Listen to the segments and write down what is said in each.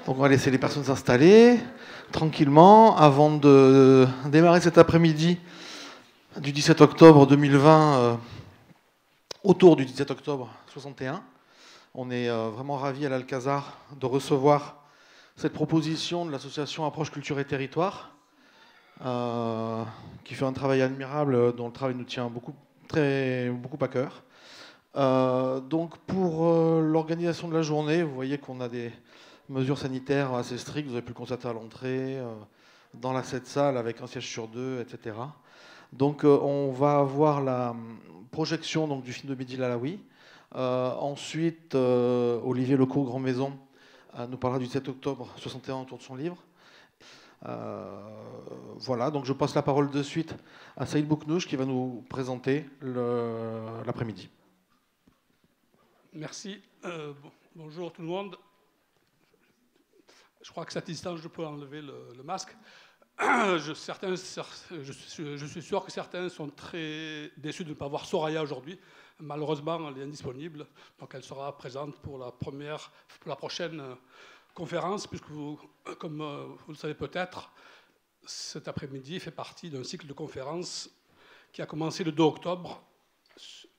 Donc on va laisser les personnes s'installer tranquillement avant de démarrer cet après-midi du 17 octobre 2020, autour du 17 octobre 61. On est vraiment ravis à l'Alcazar de recevoir cette proposition de l'association Approche Culture et Territoire, qui fait un travail admirable, dont le travail nous tient beaucoup à cœur. Donc pour l'organisation de la journée, vous voyez qu'on a des mesures sanitaires assez strictes, vous avez pu le constater à l'entrée, dans cette salle avec un siège sur deux, etc. Donc on va avoir la projection donc, du film de Mehdi Lalaoui. Ensuite, Olivier Lecourt, Grand Maison, nous parlera du 7 octobre 61 autour de son livre. Voilà, donc je passe la parole de suite à Saïd Bouknouch qui va nous présenter l'après-midi. Merci. Bonjour tout le monde. Je crois que cette distance, je peux enlever le masque. Je suis sûr que certains sont très déçus de ne pas voir Soraya aujourd'hui. Malheureusement, elle est indisponible, donc elle sera présente pour la prochaine conférence, puisque comme vous le savez peut-être, cet après-midi fait partie d'un cycle de conférences qui a commencé le 2 octobre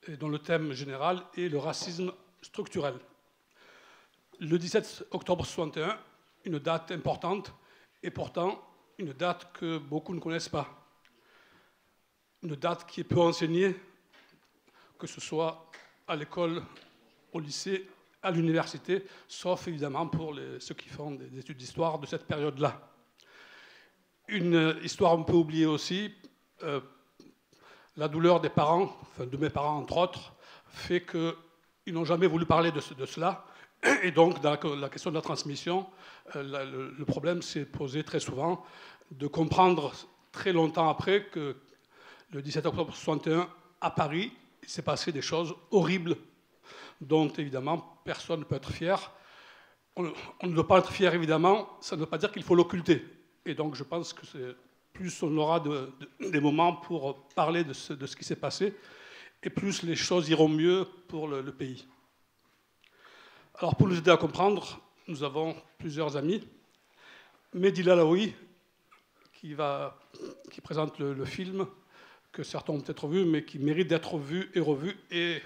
et dont le thème général est le racisme structurel. Le 17 octobre 61, une date importante et pourtant une date que beaucoup ne connaissent pas. Une date qui est peu enseignée, que ce soit à l'école, au lycée, à l'université, sauf évidemment pour ceux qui font des études d'histoire de cette période-là. Une histoire un peu oubliée aussi, la douleur des parents, enfin de mes parents entre autres, fait qu'ils n'ont jamais voulu parler de cela. Et donc, dans la question de la transmission, le problème s'est posé très souvent de comprendre très longtemps après que le 17 octobre 61, à Paris, il s'est passé des choses horribles dont, évidemment, personne ne peut être fier. On ne doit pas être fier, évidemment, ça ne veut pas dire qu'il faut l'occulter. Et donc, je pense que plus on aura des moments pour parler de ce qui s'est passé, et plus les choses iront mieux pour le pays. Alors, pour nous aider à comprendre, nous avons plusieurs amis. Mehdi Lalaoui, qui présente le film, que certains ont peut-être vu, mais qui mérite d'être vu et revu, et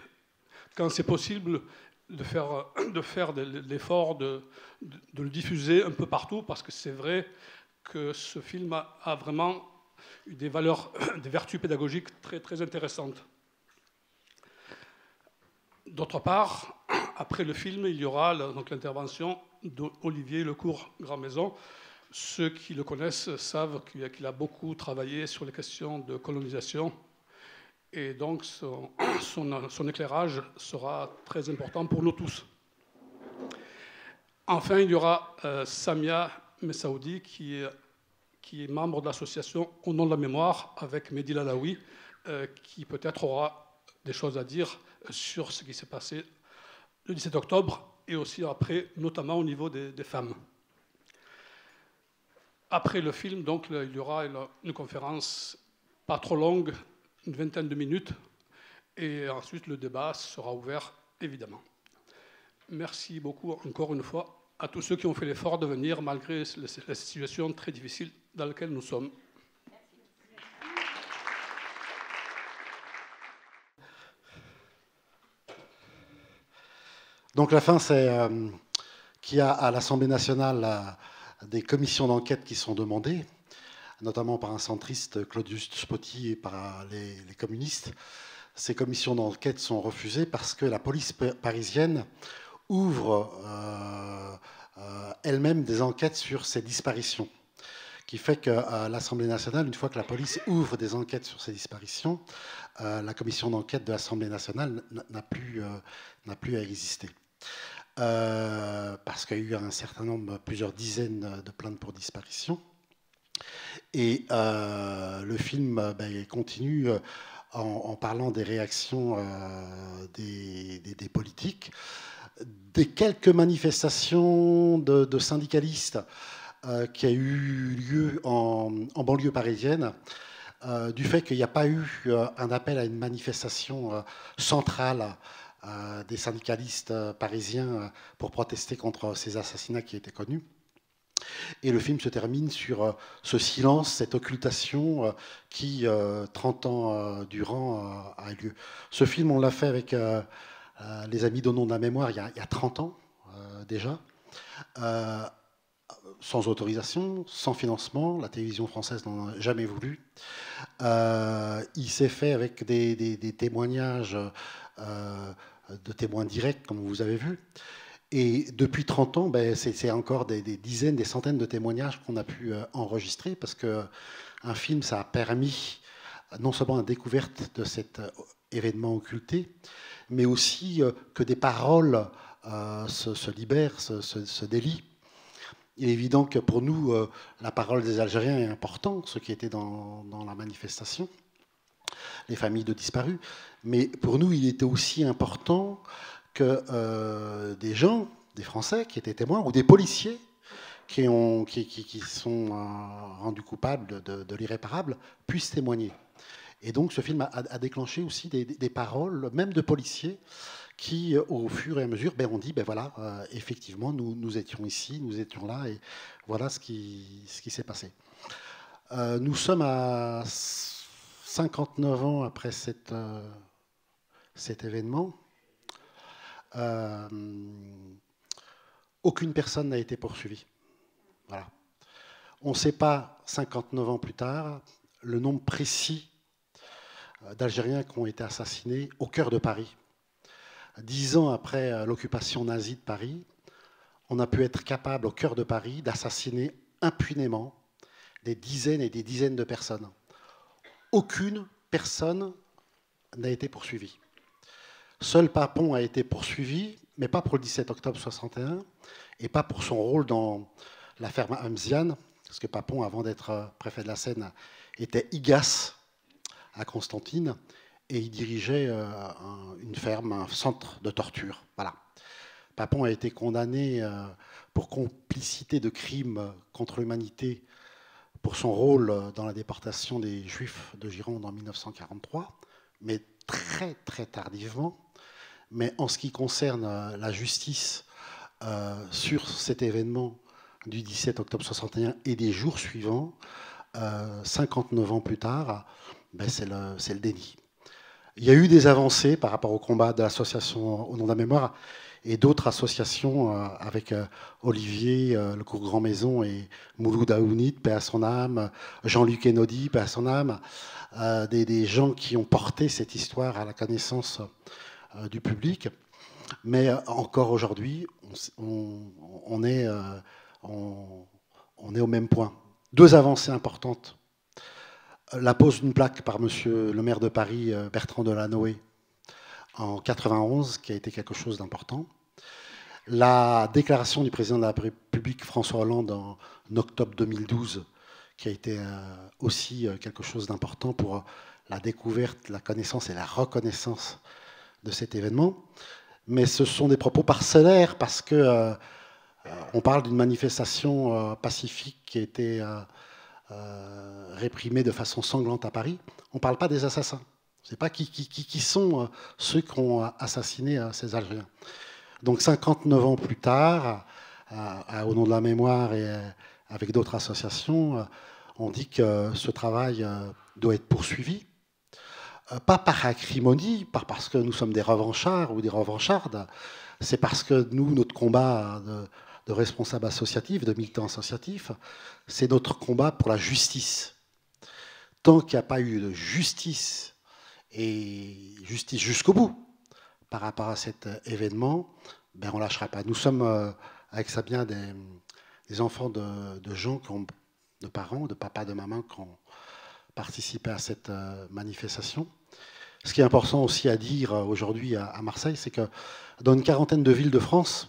quand c'est possible, de faire l'effort de le diffuser un peu partout, parce que c'est vrai que ce film a vraiment eu des vertus pédagogiques très, très intéressantes. D'autre part, après le film, il y aura l'intervention d'Olivier Lecourt, Grand Maison. Ceux qui le connaissent savent qu'il a beaucoup travaillé sur les questions de colonisation. Et donc, son éclairage sera très important pour nous tous. Enfin, il y aura Samia Messaoudi, qui est membre de l'association Au nom de la mémoire, avec Mehdi Lalaoui, qui peut-être aura des choses à dire sur ce qui s'est passé le 17 octobre et aussi après, notamment au niveau des femmes. Après le film, donc, il y aura une conférence pas trop longue, une vingtaine de minutes, et ensuite le débat sera ouvert, évidemment. Merci beaucoup encore une fois à tous ceux qui ont fait l'effort de venir malgré la situation très difficile dans laquelle nous sommes. Donc la fin, c'est qu'il y a à l'Assemblée nationale des commissions d'enquête qui sont demandées, notamment par un centriste, Claudius Spotti, et par les communistes. Ces commissions d'enquête sont refusées parce que la police parisienne ouvre elle-même des enquêtes sur ces disparitions. Qui fait qu'à l'Assemblée nationale, une fois que la police ouvre des enquêtes sur ces disparitions, la commission d'enquête de l'Assemblée nationale n'a plus à exister. Parce qu'il y a eu un certain nombre, plusieurs dizaines de plaintes pour disparition. Et le film continue en parlant des réactions des politiques, des quelques manifestations de syndicalistes qui a eu lieu en banlieue parisienne, du fait qu'il n'y a pas eu un appel à une manifestation centrale des syndicalistes parisiens pour protester contre ces assassinats qui étaient connus. Et le film se termine sur ce silence, cette occultation qui, 30 ans durant, a eu lieu. Ce film, on l'a fait avec les Amis d'Au nom de la mémoire il y a 30 ans déjà, sans autorisation, sans financement. La télévision française n'en a jamais voulu. Il s'est fait avec des témoignages de témoins directs, comme vous avez vu. Et depuis 30 ans, ben, c'est encore des dizaines, des centaines de témoignages qu'on a pu enregistrer, parce qu'un film, ça a permis non seulement la découverte de cet événement occulté, mais aussi que des paroles se libèrent, se délient. Il est évident que pour nous, la parole des Algériens est importante, ceux qui étaient dans la manifestation, les familles de disparus. Mais pour nous, il était aussi important que des gens, des Français qui étaient témoins, ou des policiers qui sont rendus coupables de l'irréparable, puissent témoigner. Et donc ce film a déclenché aussi des paroles, même de policiers, qui, au fur et à mesure, ben, ont dit, ben voilà, effectivement, nous étions ici, nous étions là, et voilà ce qui s'est passé. Nous sommes à 59 ans après cet événement. Aucune personne n'a été poursuivie. Voilà. On ne sait pas, 59 ans plus tard, le nombre précis d'Algériens qui ont été assassinés au cœur de Paris. 10 ans après l'occupation nazie de Paris, on a pu être capable, au cœur de Paris, d'assassiner impunément des dizaines et des dizaines de personnes. Aucune personne n'a été poursuivie. Seul Papon a été poursuivi, mais pas pour le 17 octobre 61, et pas pour son rôle dans l'affaire Hamziane, parce que Papon, avant d'être préfet de la Seine, était IGAS à Constantine, et il dirigeait une ferme, un centre de torture. Voilà. Papon a été condamné pour complicité de crimes contre l'humanité pour son rôle dans la déportation des Juifs de Gironde en 1943, mais très, très tardivement. Mais en ce qui concerne la justice sur cet événement du 17 octobre 61 et des jours suivants, 59 ans plus tard, ben c'est le déni. Il y a eu des avancées par rapport au combat de l'association Au nom de la mémoire et d'autres associations avec Olivier, le cours Grand Maison et Mouloud Aounit, paix à son âme, Jean-Luc Enodi, paix à son âme, des gens qui ont porté cette histoire à la connaissance du public. Mais encore aujourd'hui, on est au même point. Deux avancées importantes. La pose d'une plaque par monsieur le maire de Paris, Bertrand Delanoë, en 91, qui a été quelque chose d'important. La déclaration du président de la République, François Hollande, en octobre 2012, qui a été aussi quelque chose d'important pour la découverte, la connaissance et la reconnaissance de cet événement. Mais ce sont des propos parcellaires parce que on parle d'une manifestation pacifique qui a été réprimée de façon sanglante à Paris. On ne parle pas des assassins. On ne sait pas qui sont ceux qui ont assassiné ces Algériens. Donc 59 ans plus tard, au nom de la mémoire et avec d'autres associations, on dit que ce travail doit être poursuivi. Pas par acrimonie, pas parce que nous sommes des revanchards ou des revanchardes, c'est parce que nous, notre combat de responsables associatifs, de militants associatifs, c'est notre combat pour la justice. Tant qu'il n'y a pas eu de justice, et justice jusqu'au bout, par rapport à cet événement, ben on ne lâchera pas. Nous sommes, avec Sabien, des enfants de gens, de parents, de papa, de maman, qui ont participé à cette manifestation. Ce qui est important aussi à dire aujourd'hui à Marseille, c'est que dans une quarantaine de villes de France,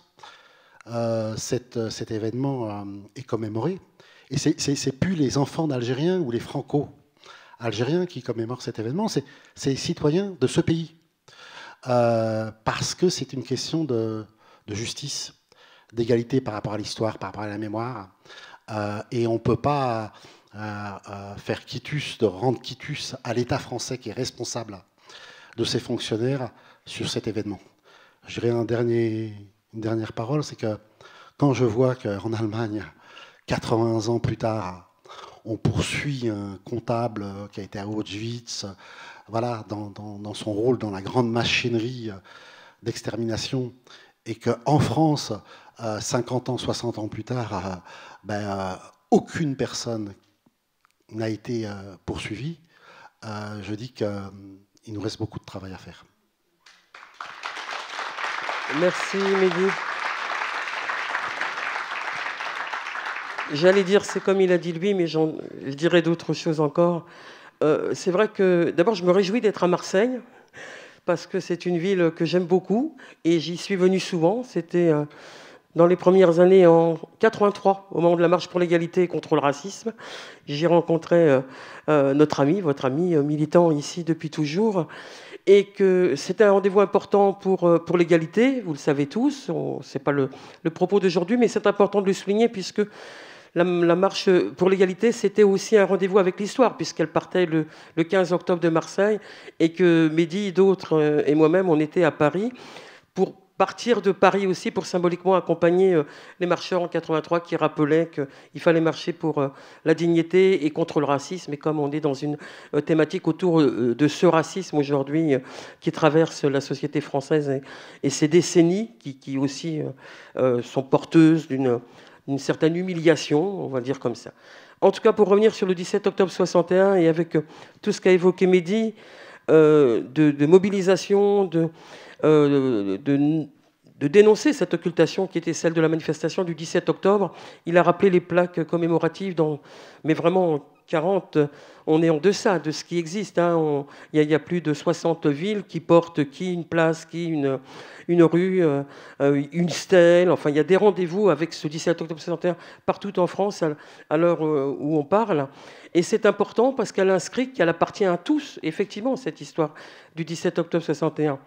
cet événement est commémoré. Et c'est plus les enfants d'Algériens ou les franco-algériens qui commémorent cet événement, c'est les citoyens de ce pays. Parce que c'est une question de justice, d'égalité par rapport à l'histoire, par rapport à la mémoire. Et on ne peut pas faire quitus, de rendre quitus à l'État français qui est responsable de ses fonctionnaires sur cet événement. Je dirais une dernière parole, c'est que quand je vois qu'en Allemagne, 80 ans plus tard, on poursuit un comptable qui a été à Auschwitz, voilà, dans son rôle dans la grande machinerie d'extermination, et qu'en France, 50 ans, 60 ans plus tard, aucune personne n'a été poursuivie, je dis qu'il nous reste beaucoup de travail à faire. Merci Mehdi. J'allais dire, c'est comme il a dit lui, mais je dirais d'autres choses encore. C'est vrai que, d'abord, je me réjouis d'être à Marseille, parce que c'est une ville que j'aime beaucoup, et j'y suis venu souvent. C'était dans les premières années, en 83, au moment de la marche pour l'égalité et contre le racisme. J'y rencontrais notre ami, votre ami, militant ici depuis toujours, et que c'était un rendez-vous important pour l'égalité, vous le savez tous, ce n'est pas le propos d'aujourd'hui, mais c'est important de le souligner, puisque la marche pour l'égalité, c'était aussi un rendez-vous avec l'histoire, puisqu'elle partait le 15 octobre de Marseille, et que Mehdi, d'autres et moi-même, on était à Paris, pour partir de Paris aussi, pour symboliquement accompagner les marcheurs en 83 qui rappelaient qu'il fallait marcher pour la dignité et contre le racisme. Et comme on est dans une thématique autour de ce racisme aujourd'hui qui traverse la société française et ces décennies qui aussi sont porteuses d'une certaine humiliation, on va dire comme ça. En tout cas, pour revenir sur le 17 octobre 61 et avec tout ce qu'a évoqué Mehdi, de mobilisation, de dénoncer cette occultation qui était celle de la manifestation du 17 octobre. Il a rappelé les plaques commémoratives, mais vraiment 40, on est en deçà de ce qui existe. Hein. Il y a plus de 60 villes qui portent une place, une rue, une stèle. Enfin, il y a des rendez-vous avec ce 17 octobre 61 partout en France à l'heure où on parle. Et c'est important parce qu'elle inscrit qu'elle appartient à tous, effectivement, cette histoire du 17 octobre 61.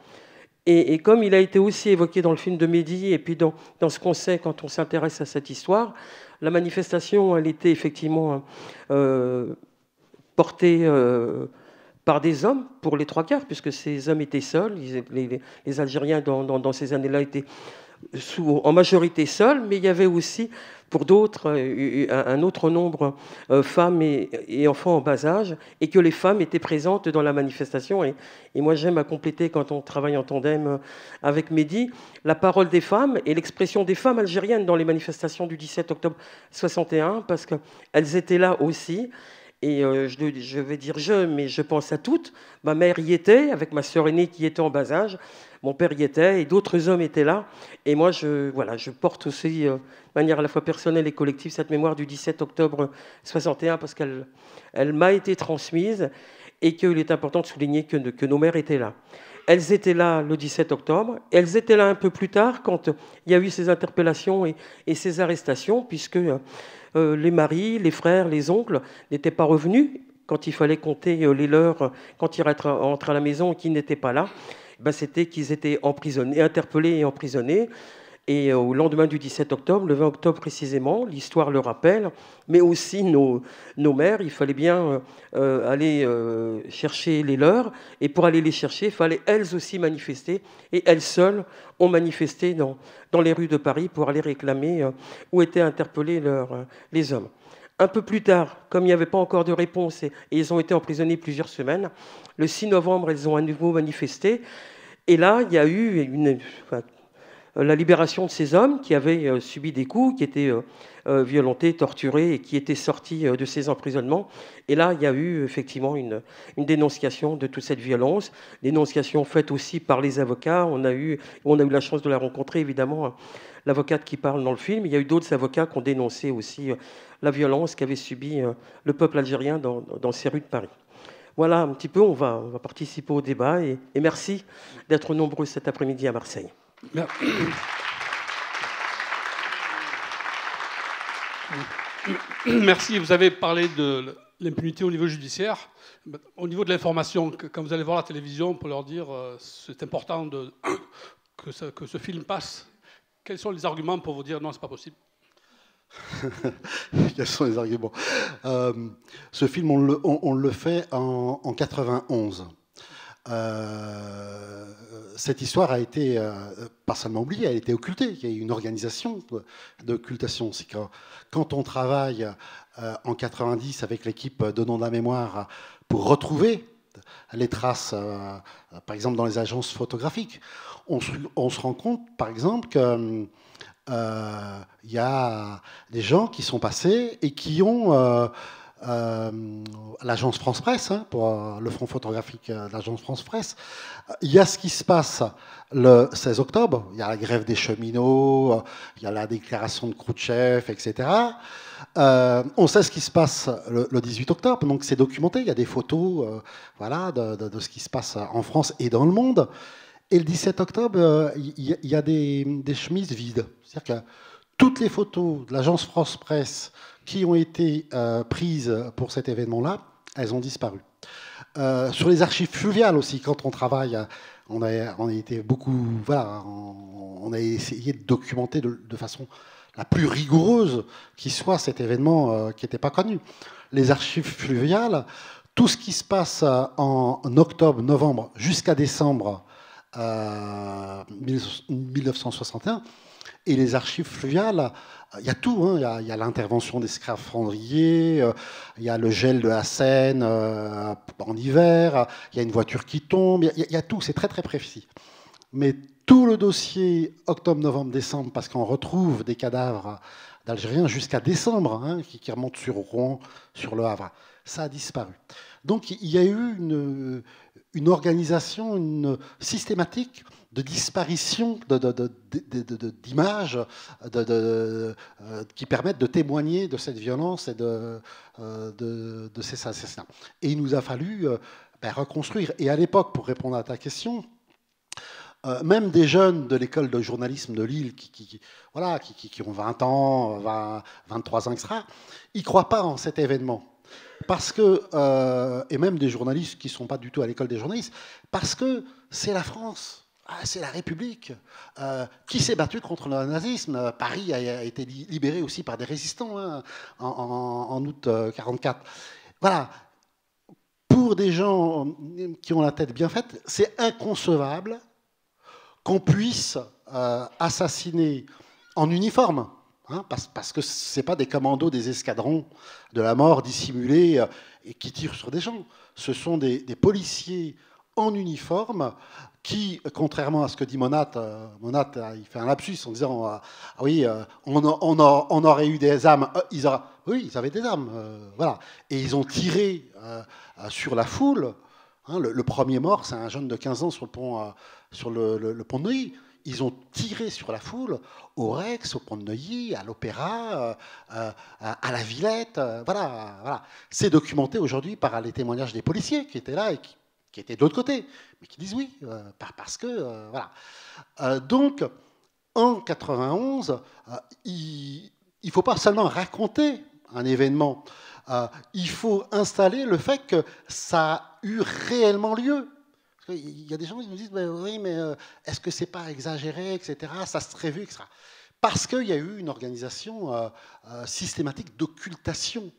Et comme il a été aussi évoqué dans le film de Mehdi, et puis dans ce qu'on sait quand on s'intéresse à cette histoire, la manifestation, elle était effectivement portée par des hommes, pour les 3/4, puisque ces hommes étaient seuls. Les Algériens, dans ces années-là, étaient en majorité seuls, mais il y avait aussi, pour d'autres, un autre nombre femmes et enfants en bas âge, et que les femmes étaient présentes dans la manifestation. Et moi, j'aime à compléter, quand on travaille en tandem avec Mehdi, la parole des femmes et l'expression des femmes algériennes dans les manifestations du 17 octobre 61, parce qu'elles étaient là aussi. Et je vais dire mais je pense à toutes. Ma mère y était, avec ma sœur aînée qui était en bas âge. Mon père y était, et d'autres hommes étaient là. Et moi, je porte aussi, de manière à la fois personnelle et collective, cette mémoire du 17 octobre 61, parce qu'elle m'a été transmise, et qu'il est important de souligner que nos mères étaient là. Elles étaient là le 17 octobre. Elles étaient là un peu plus tard, quand il y a eu ces interpellations et ces arrestations, puisque les maris, les frères, les oncles n'étaient pas revenus quand il fallait compter les leurs, quand ils rentraient à la maison et qu'ils n'étaient pas là. C'était qu'ils étaient emprisonnés, interpellés et emprisonnés. Et au lendemain du 17 octobre, le 20 octobre précisément, l'histoire le rappelle, mais aussi nos mères, il fallait bien aller chercher les leurs. Et pour aller les chercher, il fallait elles aussi manifester. Et elles seules ont manifesté dans les rues de Paris pour aller réclamer où étaient interpellés les hommes. Un peu plus tard, comme il n'y avait pas encore de réponse, et ils ont été emprisonnés plusieurs semaines, le 6 novembre, elles ont à nouveau manifesté. Et là, il y a eu la libération de ces hommes qui avaient subi des coups, qui étaient violentés, torturés, et qui étaient sortis de ces emprisonnements. Et là, il y a eu effectivement une dénonciation de toute cette violence, dénonciation faite aussi par les avocats. On a eu la chance de la rencontrer, évidemment, l'avocate qui parle dans le film. Il y a eu d'autres avocats qui ont dénoncé aussi la violence qu'avait subie le peuple algérien dans ces rues de Paris. Voilà un petit peu, on va participer au débat, et merci d'être nombreux cet après-midi à Marseille. Merci. Vous avez parlé de l'impunité au niveau judiciaire. Au niveau de l'information, quand vous allez voir la télévision, pour leur dire c'est important que ce film passe, quels sont les arguments pour vous dire non, c'est pas possible? Quels sont les arguments? Ce film, on le fait en 91. cette histoire a été pas seulement oubliée, elle a été occultée. Il y a eu une organisation d'occultation. C'est quand on travaille en 90 avec l'équipe Donnons de la mémoire pour retrouver les traces, par exemple dans les agences photographiques, on se rend compte, par exemple, qu'il y a des gens qui sont passés et qui ont l'agence France Presse, hein, pour le front photographique de l'agence France Presse. Il y a ce qui se passe le 16 octobre, il y a la grève des cheminots, il y a la déclaration de Khrouchtchev, etc. On sait ce qui se passe le 18 octobre, donc c'est documenté, il y a des photos voilà, de ce qui se passe en France et dans le monde. Et le 17 octobre, il y a des chemises vides. C'est-à-dire que toutes les photos de l'agence France Presse qui ont été prises pour cet événement-là, elles ont disparu. Sur les archives fluviales aussi, quand on travaille, on a été beaucoup, voilà, on a essayé de documenter de façon la plus rigoureuse qui soit cet événement qui n'était pas connu. Les archives fluviales, tout ce qui se passe en octobre, novembre, jusqu'à décembre 1961, et les archives fluviales, il y a tout. Hein. Il y a l'intervention des scaphandriers, il y a le gel de la Seine en hiver, il y a une voiture qui tombe, il y a tout, c'est très très précis. Mais tout le dossier octobre, novembre, décembre, parce qu'on retrouve des cadavres d'Algériens jusqu'à décembre, hein, qui remontent sur Rouen, sur Le Havre, ça a disparu. Donc il y a eu une organisation systématique de disparition d'images qui permettent de témoigner de cette violence et de ces assassinats. Et il nous a fallu reconstruire. Et à l'époque, pour répondre à ta question, même des jeunes de l'école de journalisme de Lille qui ont 20 ans, 23 ans, etc., ils ne croient pas en cet événement. Parce que, et même des journalistes qui ne sont pas du tout à l'école des journalistes, parce que c'est la France. C'est la République qui s'est battue contre le nazisme. Paris a été libéré aussi par des résistants hein, en août 1944. Voilà. Pour des gens qui ont la tête bien faite, c'est inconcevable qu'on puisse assassiner en uniforme, hein, parce que ce n'est pas des commandos des escadrons de la mort dissimulés et qui tirent sur des gens. Ce sont des policiers en uniforme qui, contrairement à ce que dit Monat, il fait un lapsus en disant ah oui, on aurait eu des armes. Oui, ils avaient des armes, voilà. Et ils ont tiré sur la foule. Hein, le premier mort, c'est un jeune de 15 ans sur le pont, le pont de Neuilly. Ils ont tiré sur la foule au Rex, au pont de Neuilly, à l'Opéra, à la Villette. Voilà. C'est documenté aujourd'hui par les témoignages des policiers qui étaient là et qui étaient de l'autre côté, mais qui disent oui, parce que... voilà. Donc, en 91, il ne faut pas seulement raconter un événement, il faut installer le fait que ça a eu réellement lieu. Il y a des gens qui nous disent oui, mais est-ce que c'est pas exagéré, etc. Ça se serait vu, etc. Parce qu'il y a eu une organisation systématique d'occultation.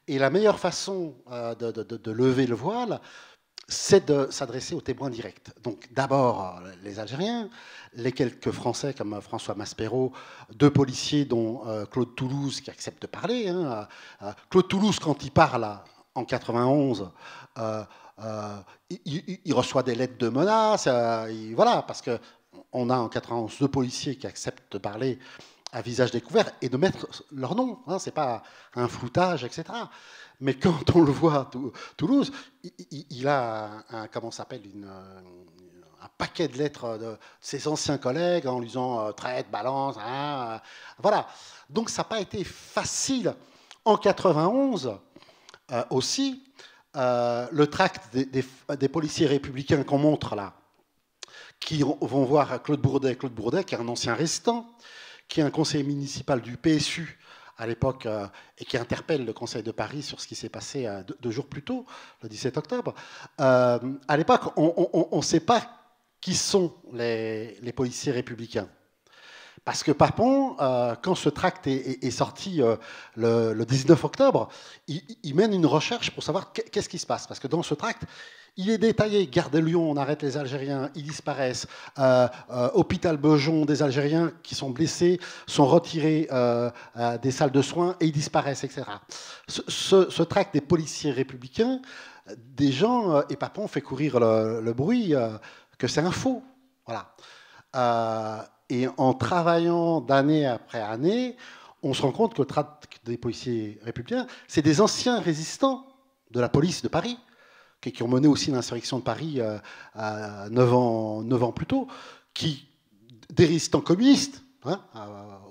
Et la meilleure façon de lever le voile, c'est de s'adresser aux témoins directs. Donc d'abord les Algériens, les quelques Français comme François Maspero, deux policiers dont Claude Toulouse qui accepte de parler. Hein. Claude Toulouse, quand il parle en 91, il reçoit des lettres de menaces, voilà, parce qu'on a en 91 deux policiers qui acceptent de parler à visage découvert et de mettre leur nom. Hein, c'est pas un floutage, etc. Mais quand on le voit à Toulouse, il a comment s'appelle un paquet de lettres de ses anciens collègues en lui disant traite, balance, hein, voilà. Donc ça n'a pas été facile. En 91 aussi, le tract des policiers républicains qu'on montre là, qui vont voir Claude Bourdet, qui est un ancien résistant, qui est un conseiller municipal du PSU à l'époque, et qui interpelle le Conseil de Paris sur ce qui s'est passé 2 jours plus tôt, le 17 octobre. À l'époque, on ne sait pas qui sont les policiers républicains. Parce que Papon, quand ce tract est sorti le 19 octobre, il mène une recherche pour savoir qu'est-ce qui se passe. Parce que dans ce tract, Il est détaillé, gare de Lyon, on arrête les Algériens, ils disparaissent. Hôpital Beaujon, des Algériens qui sont blessés sont retirés des salles de soins et ils disparaissent, etc. Ce tract des policiers républicains, des gens, et Papon fait courir le bruit que c'est un faux. Voilà. Et en travaillant d'année après année, on se rend compte que le tract des policiers républicains, c'est des anciens résistants de la police de Paris, qui ont mené aussi l'insurrection de Paris 9 ans plus tôt, des résistants communistes, hein,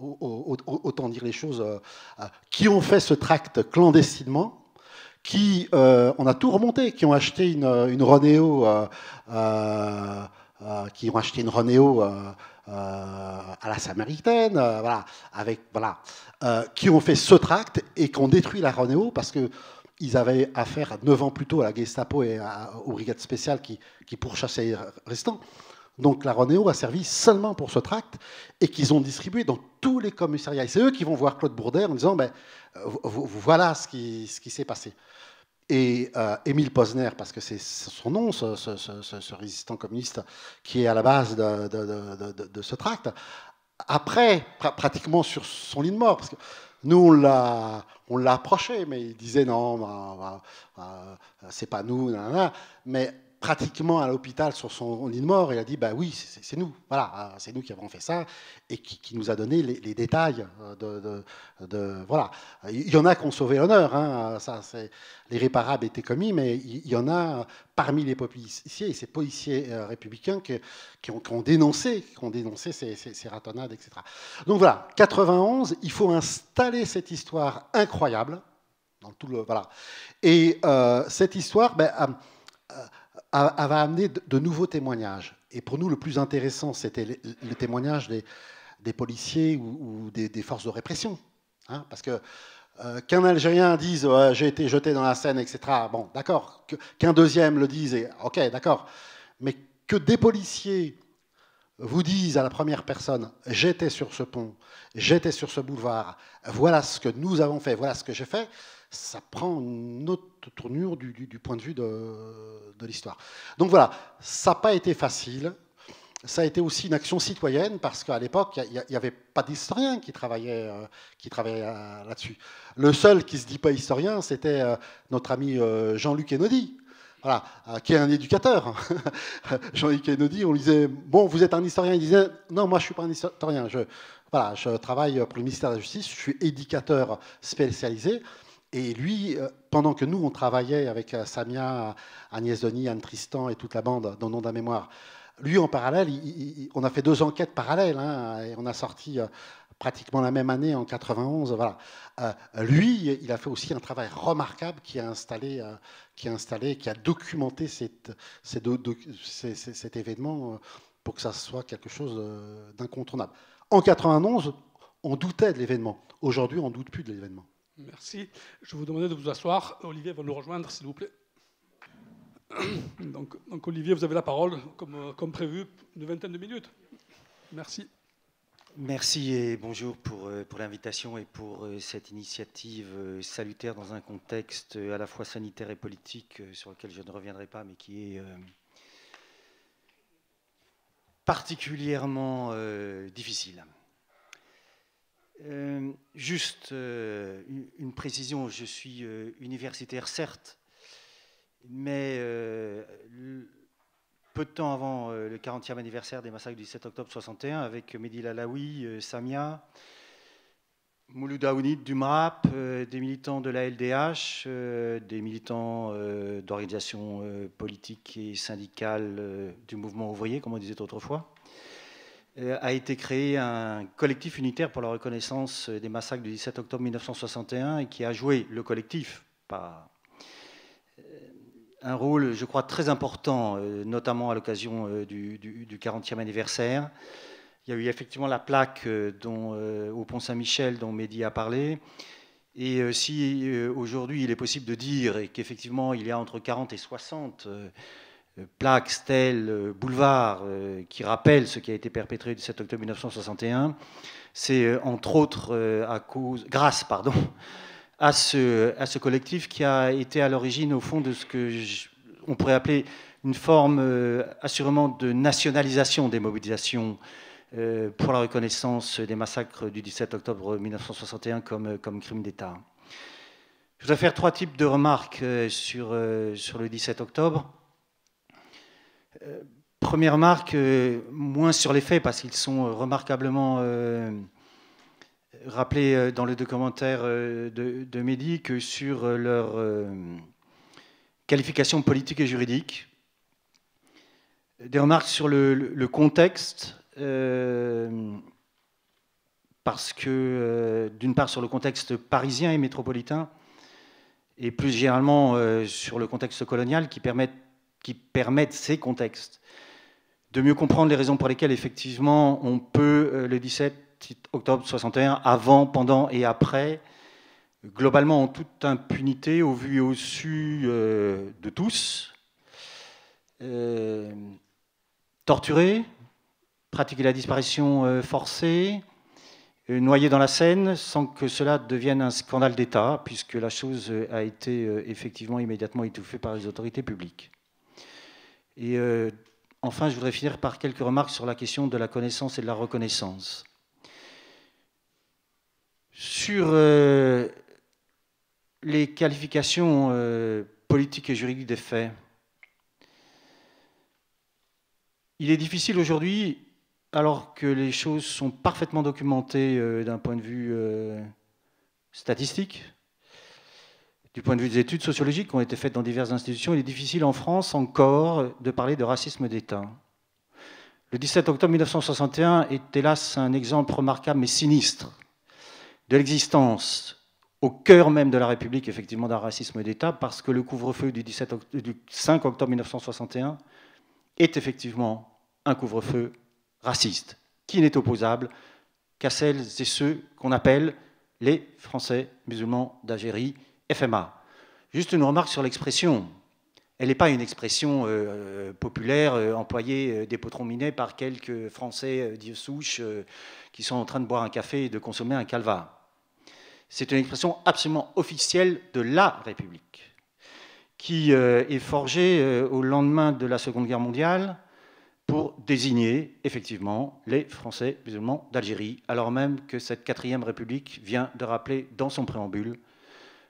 autant dire les choses, qui ont fait ce tract clandestinement, on a tout remonté, qui ont acheté une Renéo, à la Samaritaine, qui ont fait ce tract et qui ont détruit la Renéo parce que ils avaient affaire 9 ans plus tôt à la Gestapo et aux brigades spéciales qui pourchassaient les restants. Donc la Renéo a servi seulement pour ce tract et qu'ils ont distribué dans tous les commissariats. Et c'est eux qui vont voir Claude Bourdet en disant voilà ce qui s'est passé. Et Émile Posner, parce que c'est son nom, ce résistant communiste qui est à la base de ce tract, après, pratiquement sur son lit de mort, parce que nous, on l'a approché, mais il disait non, c'est pas nous, nanana. Mais pratiquement à l'hôpital, sur son lit de mort, il a dit bah oui, c'est nous, voilà, c'est nous qui avons fait ça, et qui nous a donné les détails voilà. Il y en a qui ont sauvé l'honneur, hein, l'irréparable était commis, mais il y en a parmi les policiers et ces policiers républicains qui ont dénoncé ces ratonnades, etc. Donc voilà, 91, il faut installer cette histoire incroyable dans tout le voilà, et cette histoire, va amener de nouveaux témoignages. Et pour nous, le plus intéressant, c'était le témoignage des policiers ou des forces de répression. Hein, parce que qu'un Algérien dise j'ai été jeté dans la Seine, etc., bon, d'accord. Qu'un deuxième le dise, ok, d'accord. Mais que des policiers vous disent à la première personne j'étais sur ce pont, j'étais sur ce boulevard, voilà ce que nous avons fait, voilà ce que j'ai fait, ça prend une autre tournure du point de vue de l'histoire. Donc voilà, ça n'a pas été facile. Ça a été aussi une action citoyenne parce qu'à l'époque, il n'y avait pas d'historien qui travaillait là-dessus. Le seul qui ne se dit pas historien, c'était notre ami Jean-Luc Einaudi, voilà, qui est un éducateur. Jean-Luc Einaudi, on lui disait bon, vous êtes un historien. Il disait non, moi je ne suis pas un historien. Je travaille pour le ministère de la Justice, je suis éducateur spécialisé. Et lui, pendant que nous, on travaillait avec Samia, Agnès Denis, Anne Tristan et toute la bande dans le nom de la mémoire, lui, en parallèle, on a fait 2 enquêtes parallèles, hein, et on a sorti pratiquement la même année, en 91. Voilà. Lui, il a fait aussi un travail remarquable qui a documenté cet événement pour que ça soit quelque chose d'incontournable. En 91, on doutait de l'événement. Aujourd'hui, on ne doute plus de l'événement. Merci. Je vous demandais de vous asseoir. Olivier va nous rejoindre, s'il vous plaît. Donc, Olivier, vous avez la parole, comme prévu, une vingtaine de minutes. Merci. Merci et bonjour pour l'invitation et pour cette initiative salutaire dans un contexte à la fois sanitaire et politique sur lequel je ne reviendrai pas, mais qui est particulièrement difficile. Juste une précision, je suis universitaire certes, mais peu de temps avant le 40e anniversaire des massacres du 17 octobre 61, avec Mehdi Lalaoui, Samia, Mouloud Aounid du MRAP, des militants de la LDH, des militants d'organisations politiques et syndicales du mouvement ouvrier, comme on disait autrefois, a été créé un collectif unitaire pour la reconnaissance des massacres du 17 octobre 1961 et qui a joué, le collectif, un rôle, je crois, très important, notamment à l'occasion du 40e anniversaire. Il y a eu effectivement la plaque au Pont Saint-Michel dont Mehdi a parlé. Et si aujourd'hui il est possible de dire qu'effectivement il y a entre 40 et 60 plaques, stèles, boulevards qui rappellent ce qui a été perpétré le 17 octobre 1961, c'est entre autres grâce à ce collectif qui a été à l'origine au fond de ce on pourrait appeler une forme assurément de nationalisation des mobilisations pour la reconnaissance des massacres du 17 octobre 1961 comme crime d'État. Je voudrais faire 3 types de remarques sur le 17 octobre. Première remarque, moins sur les faits, parce qu'ils sont remarquablement rappelés dans le documentaire de Mehdi, que sur leur qualification politique et juridique. Des remarques sur le contexte, parce que, d'une part, sur le contexte parisien et métropolitain, et plus généralement sur le contexte colonial qui permettent ces contextes de mieux comprendre les raisons pour lesquelles effectivement on peut le 17 octobre 61, avant, pendant et après, globalement en toute impunité, au vu et au su de tous, torturer, pratiquer la disparition forcée, noyé dans la Seine, sans que cela devienne un scandale d'État, puisque la chose a été effectivement immédiatement étouffée par les autorités publiques. Et enfin, je voudrais finir par quelques remarques sur la question de la connaissance et de la reconnaissance. Sur les qualifications politiques et juridiques des faits, il est difficile aujourd'hui, alors que les choses sont parfaitement documentées d'un point de vue statistique, du point de vue des études sociologiques qui ont été faites dans diverses institutions, il est difficile en France encore de parler de racisme d'État. Le 17 octobre 1961 est hélas un exemple remarquable mais sinistre de l'existence au cœur même de la République, effectivement, d'un racisme d'État, parce que le couvre-feu du 5 octobre 1961 est effectivement un couvre-feu raciste, qui n'est opposable qu'à celles et ceux qu'on appelle les Français musulmans d'Algérie, FMA. Juste une remarque sur l'expression. Elle n'est pas une expression populaire employée des potrons minés par quelques Français d'Yeux souche qui sont en train de boire un café et de consommer un calva. C'est une expression absolument officielle de la République, qui est forgée au lendemain de la Seconde Guerre mondiale pour désigner effectivement les Français musulmans d'Algérie, alors même que cette 4e République vient de rappeler dans son préambule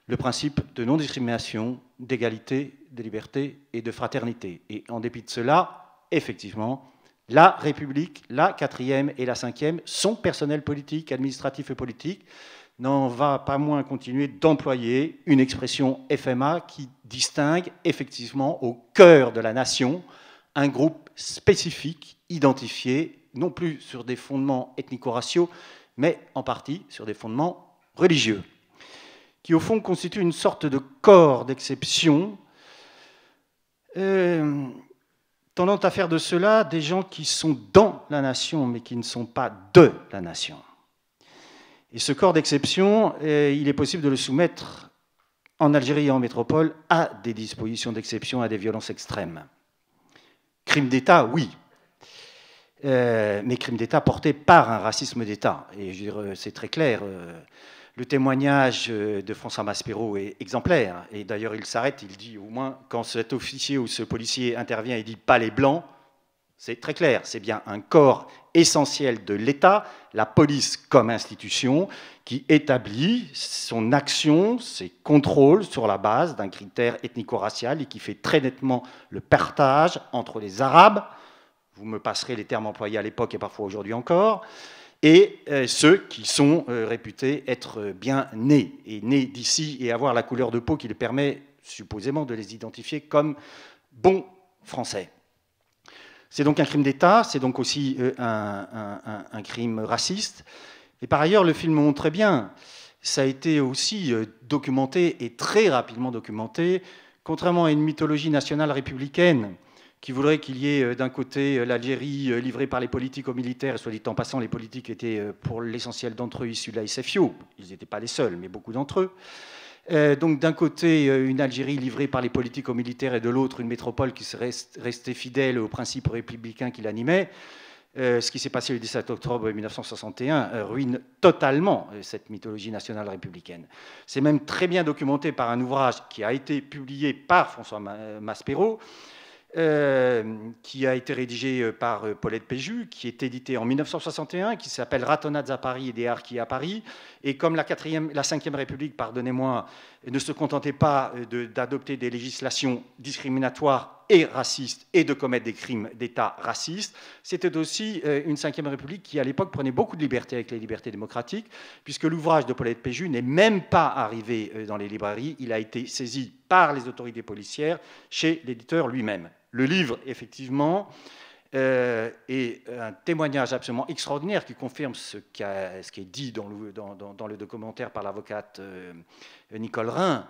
le principe de non-discrimination, d'égalité, de liberté et de fraternité. Et en dépit de cela, effectivement, la République, la 4e et la 5e, son personnel politique, administratif et politique, n'en va pas moins continuer d'employer une expression FMA qui distingue effectivement au cœur de la nation un groupe spécifique, identifié, non plus sur des fondements ethnico-raciaux, mais en partie sur des fondements religieux, qui au fond constitue une sorte de corps d'exception, tendant à faire de cela des gens qui sont dans la nation, mais qui ne sont pas de la nation. Et ce corps d'exception, il est possible de le soumettre en Algérie et en métropole à des dispositions d'exception, à des violences extrêmes. Crime d'État, oui, mais crime d'État porté par un racisme d'État. Et je veux dire, c'est très clair. Le témoignage de François Maspero est exemplaire. Et d'ailleurs, il s'arrête, il dit au moins, quand cet officier ou ce policier intervient, il dit pas les blancs, c'est très clair. C'est bien un corps essentiel de l'État, la police comme institution, qui établit son action, ses contrôles sur la base d'un critère ethnico-racial et qui fait très nettement le partage entre les Arabes, vous me passerez les termes employés à l'époque et parfois aujourd'hui encore, et ceux qui sont réputés être bien nés, et nés d'ici et avoir la couleur de peau qui les permet supposément de les identifier comme bons Français. C'est donc un crime d'État, c'est donc aussi un crime raciste. Et par ailleurs, le film montre très bien, ça a été aussi documenté et très rapidement documenté, contrairement à une mythologie nationale républicaine qui voudrait qu'il y ait d'un côté l'Algérie livrée par les politiques aux militaires, et soit dit en passant, les politiques étaient pour l'essentiel d'entre eux issus de la SFIO, ils n'étaient pas les seuls, mais beaucoup d'entre eux. Donc d'un côté, une Algérie livrée par les politiques aux militaires et de l'autre, une métropole qui serait restée fidèle aux principes républicains qui l'animaient. Ce qui s'est passé le 17 octobre 1961 ruine totalement cette mythologie nationale républicaine. C'est même très bien documenté par un ouvrage qui a été publié par François Maspero, qui a été rédigé par Paulette Péju, qui est édité en 1961, qui s'appelle Ratonnades à Paris et des harkis à Paris. Et comme la 5e République, pardonnez-moi, ne se contentait pas d'adopter des législations discriminatoires et racistes et de commettre des crimes d'État racistes, c'était aussi une 5e République qui, à l'époque, prenait beaucoup de libertés avec les libertés démocratiques, puisque l'ouvrage de Paulette Péju n'est même pas arrivé dans les librairies, il a été saisi par les autorités policières chez l'éditeur lui-même. Le livre, effectivement, est un témoignage absolument extraordinaire qui confirme ce qui est dit dans le documentaire par l'avocate Nicole Rhin.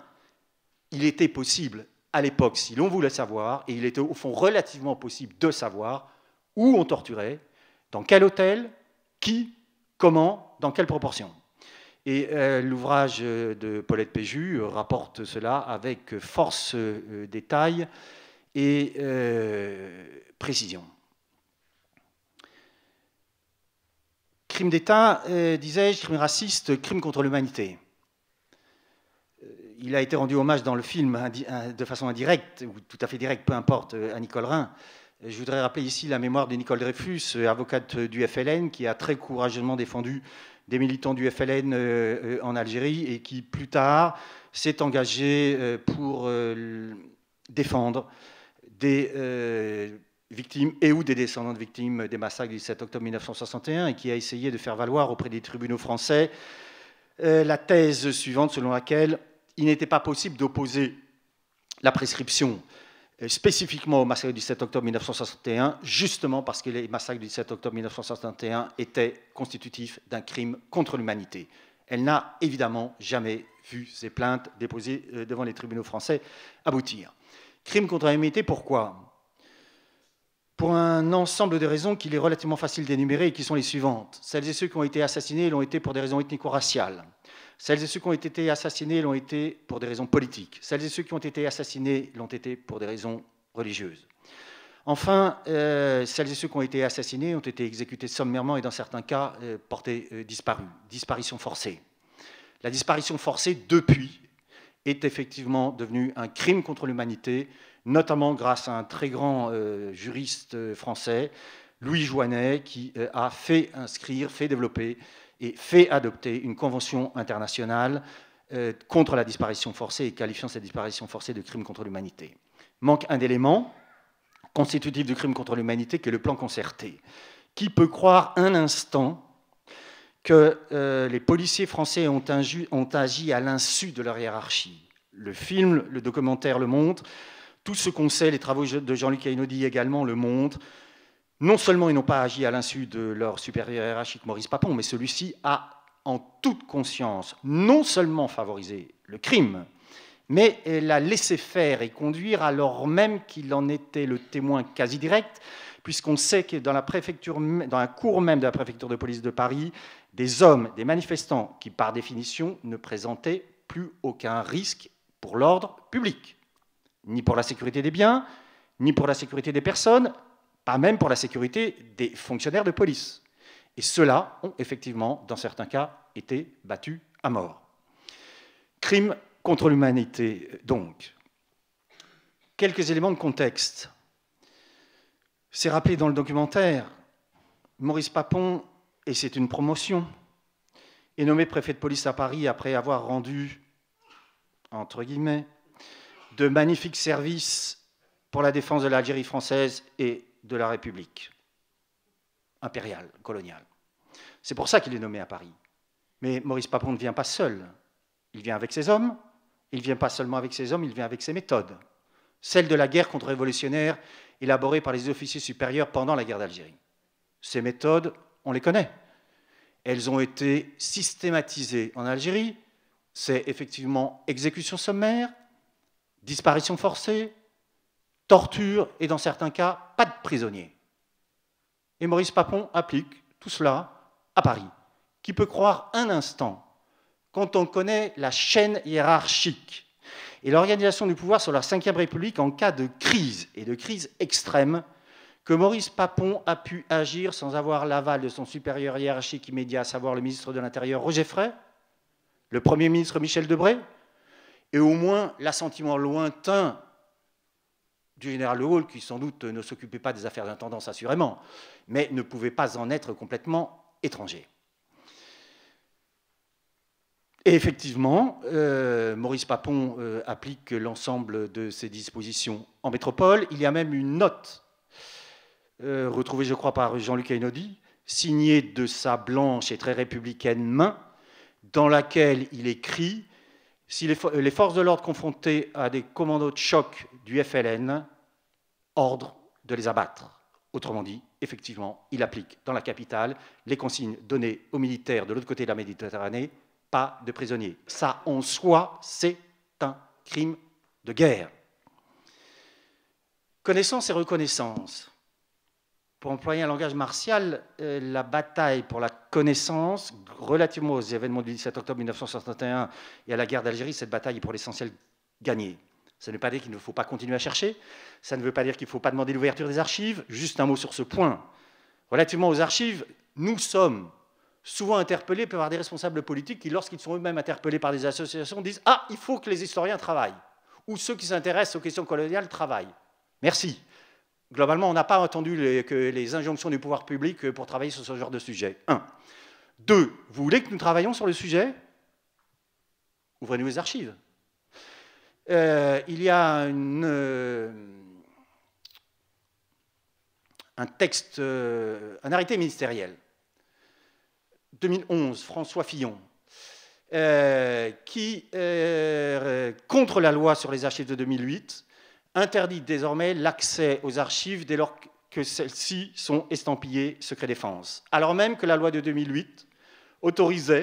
Il était possible, à l'époque, si l'on voulait savoir, et il était au fond relativement possible de savoir où on torturait, dans quel hôtel, qui, comment, dans quelle proportion. Et l'ouvrage de Paulette Péju rapporte cela avec force, détail et précision. Crime d'État, disais-je, crime raciste, crime contre l'humanité. Il a été rendu hommage dans le film de façon indirecte, ou tout à fait directe, peu importe, à Nicole Rhin. Je voudrais rappeler ici la mémoire de Nicole Dreyfus, avocate du FLN, qui a très courageusement défendu des militants du FLN en Algérie et qui, plus tard, s'est engagée pour défendre des victimes et ou des descendants de victimes des massacres du 7 octobre 1961 et qui a essayé de faire valoir auprès des tribunaux français la thèse suivante selon laquelle il n'était pas possible d'opposer la prescription spécifiquement au massacre du 7 octobre 1961, justement parce que les massacres du 7 octobre 1961 étaient constitutifs d'un crime contre l'humanité. Elle n'a évidemment jamais vu ces plaintes déposées devant les tribunaux français aboutir. Crime contre l'humanité, pourquoi ? Pour un ensemble de raisons qu'il est relativement facile d'énumérer et qui sont les suivantes. Celles et ceux qui ont été assassinés l'ont été pour des raisons ethnico-raciales. Celles et ceux qui ont été assassinés l'ont été pour des raisons politiques. Celles et ceux qui ont été assassinés l'ont été pour des raisons religieuses. Enfin, celles et ceux qui ont été assassinés ont été exécutés sommairement et dans certains cas portés disparus. Disparition forcée. La disparition forcée, depuis, est effectivement devenue un crime contre l'humanité, notamment grâce à un très grand juriste français, Louis Joinet, qui a fait inscrire, fait développer et fait adopter une convention internationale contre la disparition forcée et qualifiant cette disparition forcée de crime contre l'humanité. Manque un élément constitutif du crime contre l'humanité qui est le plan concerté. Qui peut croire un instant que les policiers français ont agi à l'insu de leur hiérarchie? Le film, le documentaire le montre. Tout ce qu'on sait, les travaux de Jean-Luc Einaudi également le montrent. Non seulement ils n'ont pas agi à l'insu de leur supérieur hiérarchique Maurice Papon, mais celui-ci a en toute conscience non seulement favorisé le crime, mais l'a laissé faire et conduire alors même qu'il en était le témoin quasi direct, puisqu'on sait que dans la cour même de la préfecture de police de Paris, des hommes, des manifestants qui par définition ne présentaient plus aucun risque pour l'ordre public, ni pour la sécurité des biens, ni pour la sécurité des personnes, pas même pour la sécurité des fonctionnaires de police. Et ceux-là ont effectivement, dans certains cas, été battus à mort. Crime contre l'humanité, donc. Quelques éléments de contexte. C'est rappelé dans le documentaire, Maurice Papon, et c'est une promotion, est nommé préfet de police à Paris après avoir rendu, entre guillemets, de magnifiques services pour la défense de l'Algérie française et de la République impériale, coloniale. C'est pour ça qu'il est nommé à Paris. Mais Maurice Papon ne vient pas seul. Il vient avec ses hommes. Il ne vient pas seulement avec ses hommes, il vient avec ses méthodes. Celles de la guerre contre-révolutionnaire élaborée par les officiers supérieurs pendant la guerre d'Algérie. Ces méthodes, on les connaît. Elles ont été systématisées en Algérie. C'est effectivement exécution sommaire, disparition forcée, torture et dans certains cas, pas de prisonniers. Et Maurice Papon applique tout cela à Paris. Qui peut croire un instant, quand on connaît la chaîne hiérarchique et l'organisation du pouvoir sur la Ve République en cas de crise, et de crise extrême, que Maurice Papon a pu agir sans avoir l'aval de son supérieur hiérarchique immédiat, à savoir le ministre de l'Intérieur Roger Frey, le Premier ministre Michel Debré, et au moins l'assentiment lointain du général de Gaulle, qui sans doute ne s'occupait pas des affaires d'intendance assurément, mais ne pouvait pas en être complètement étranger. Et effectivement, Maurice Papon applique l'ensemble de ces dispositions en métropole. Il y a même une note retrouvée, je crois, par Jean-Luc Einaudi, signée de sa blanche et très républicaine main, dans laquelle il écrit « Si les forces de l'ordre confrontées à des commandos de choc du FLN, ordre de les abattre ». Autrement dit, effectivement, il applique dans la capitale les consignes données aux militaires de l'autre côté de la Méditerranée, pas de prisonniers. Ça, en soi, c'est un crime de guerre. Connaissance et reconnaissance. Pour employer un langage martial, la bataille pour la connaissance, relativement aux événements du 17 octobre 1961 et à la guerre d'Algérie, cette bataille est pour l'essentiel gagnée. Ça ne veut pas dire qu'il ne faut pas continuer à chercher, ça ne veut pas dire qu'il ne faut pas demander l'ouverture des archives. Juste un mot sur ce point. Relativement aux archives, nous sommes souvent interpellés par des responsables politiques qui, lorsqu'ils sont eux-mêmes interpellés par des associations, disent « Ah, il faut que les historiens travaillent » ou ceux qui s'intéressent aux questions coloniales travaillent. Merci. Globalement, on n'a pas entendu les injonctions du pouvoir public pour travailler sur ce genre de sujet. 1. 2. Vous voulez que nous travaillions sur le sujet? Ouvrez-nous les archives. Il y a un texte, un arrêté ministériel, 2011, François Fillon, qui, contre la loi sur les archives de 2008, interdit désormais l'accès aux archives dès lors que celles-ci sont estampillées secret défense, alors même que la loi de 2008 autorise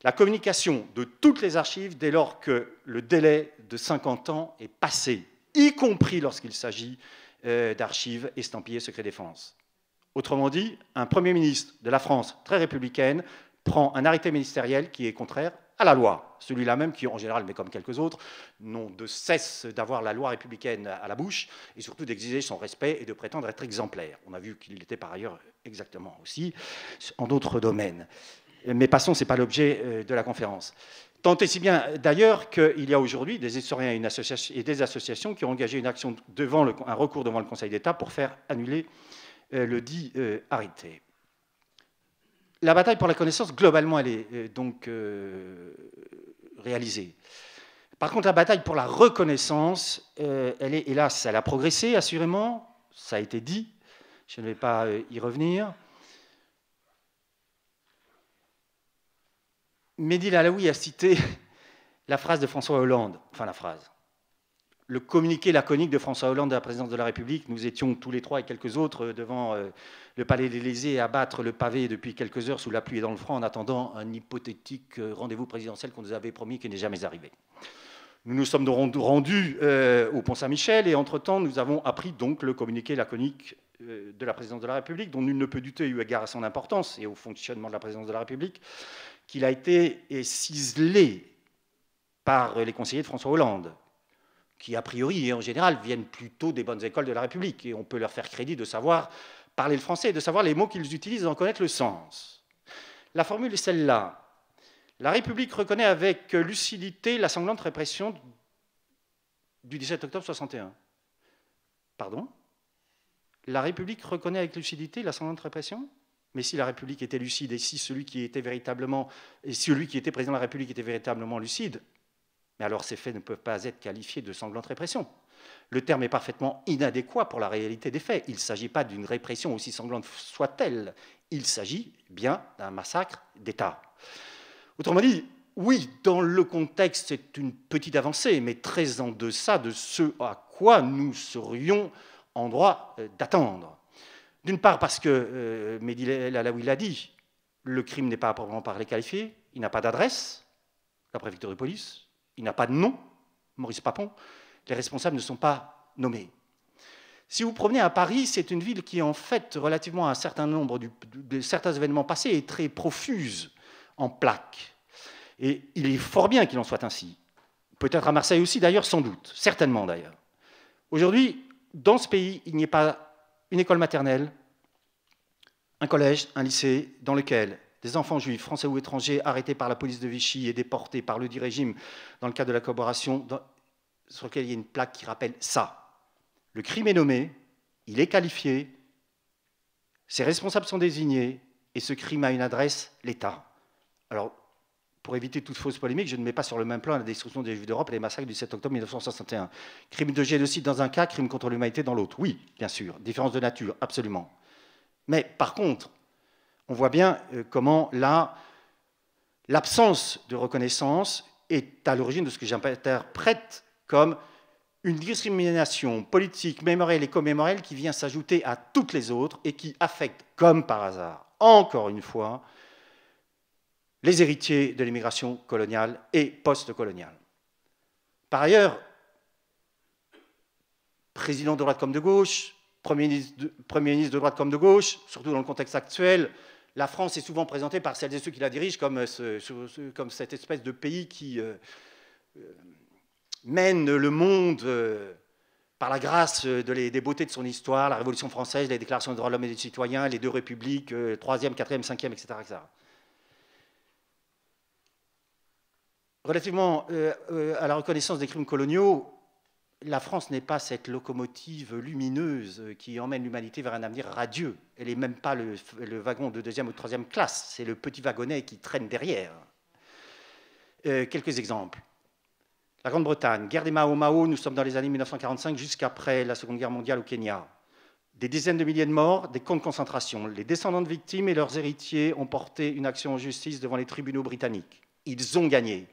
la communication de toutes les archives dès lors que le délai de 50 ans est passé, y compris lorsqu'il s'agit d'archives estampillées secret défense. Autrement dit, un Premier ministre de la France très républicaine prend un arrêté ministériel qui est contraire à la loi, celui-là même qui, en général, mais comme quelques autres, n'ont de cesse d'avoir la loi républicaine à la bouche et surtout d'exiger son respect et de prétendre être exemplaire. On a vu qu'il l'était par ailleurs exactement aussi en d'autres domaines. Mais passons, ce n'est pas l'objet de la conférence. Tant et si bien d'ailleurs qu'il y a aujourd'hui des historiens et des associations qui ont engagé une action un recours devant le Conseil d'État pour faire annuler le dit arrêté. La bataille pour la connaissance, globalement, elle est donc réalisée. Par contre, la bataille pour la reconnaissance, elle est, hélas, elle a progressé, assurément, ça a été dit, je ne vais pas y revenir. Mehdi Lalaoui a cité la phrase de François Hollande, enfin la phrase. Le communiqué laconique de François Hollande à la présidence de la République. Nous étions tous les trois et quelques autres devant le palais de l'Élysée à battre le pavé depuis quelques heures sous la pluie et dans le froid en attendant un hypothétique rendez-vous présidentiel qu'on nous avait promis qui n'est jamais arrivé. Nous nous sommes rendus au Pont-Saint-Michel et entre-temps nous avons appris donc le communiqué laconique de la présidence de la République dont nul ne peut douter eu égard à son importance et au fonctionnement de la présidence de la République qu'il a été ciselé par les conseillers de François Hollande, qui a priori et en général viennent plutôt des bonnes écoles de la République, et on peut leur faire crédit de savoir parler le français, de savoir les mots qu'ils utilisent et d'en connaître le sens. La formule est celle-là. La République reconnaît avec lucidité la sanglante répression du 17 octobre 61. Pardon? La République reconnaît avec lucidité la sanglante répression? Mais si la République était lucide et si celui qui était président de la République était véritablement lucide, mais alors ces faits ne peuvent pas être qualifiés de sanglante répression. Le terme est parfaitement inadéquat pour la réalité des faits. Il ne s'agit pas d'une répression aussi sanglante soit-elle. Il s'agit bien d'un massacre d'État. Autrement dit, oui, dans le contexte, c'est une petite avancée, mais très en deçà de ce à quoi nous serions en droit d'attendre. D'une part parce que, Mehdi Lalaoui l'a dit, le crime n'est pas à proprement parler qualifié, il n'a pas d'adresse, la préfecture de police, il n'a pas de nom, Maurice Papon, les responsables ne sont pas nommés. Si vous promenez à Paris, c'est une ville qui, en fait, relativement à un certain nombre de certains événements passés, est très profuse en plaques. Et il est fort bien qu'il en soit ainsi. Peut-être à Marseille aussi, d'ailleurs, sans doute, certainement d'ailleurs. Aujourd'hui, dans ce pays, il n'y ait pas une école maternelle, un collège, un lycée, dans lequel des enfants juifs, français ou étrangers, arrêtés par la police de Vichy et déportés par le dit régime dans le cadre de la collaboration, sur lequel il y a une plaque qui rappelle ça. Le crime est nommé, il est qualifié, ses responsables sont désignés, et ce crime a une adresse, l'État. Alors, pour éviter toute fausse polémique, je ne mets pas sur le même plan la destruction des Juifs d'Europe et les massacres du 7 octobre 1961. Crime de génocide dans un cas, crime contre l'humanité dans l'autre. Oui, bien sûr. Différence de nature, absolument. Mais par contre, on voit bien comment là, l'absence de reconnaissance est à l'origine de ce que j'interprète comme une discrimination politique, mémorielle et commémorielle qui vient s'ajouter à toutes les autres et qui affecte, comme par hasard, encore une fois, les héritiers de l'immigration coloniale et post-coloniale. Par ailleurs, président de droite comme de gauche, Premier ministre de droite comme de gauche, surtout dans le contexte actuel, la France est souvent présentée par celles et ceux qui la dirigent comme cette espèce de pays qui mène le monde par la grâce des beautés de son histoire, la Révolution française, les déclarations des droits de l'homme et des citoyens, les deux républiques, 3e, 4e, 5e, etc. etc. Relativement à la reconnaissance des crimes coloniaux, la France n'est pas cette locomotive lumineuse qui emmène l'humanité vers un avenir radieux. Elle n'est même pas le wagon de 2e ou 3e classe, c'est le petit wagonnet qui traîne derrière. Quelques exemples. La Grande-Bretagne, guerre des Mao-Mao, nous sommes dans les années 1945 jusqu'après la Seconde Guerre mondiale au Kenya. Des dizaines de milliers de morts, des camps de concentration. Les descendants de victimes et leurs héritiers ont porté une action en justice devant les tribunaux britanniques. Ils ont gagné.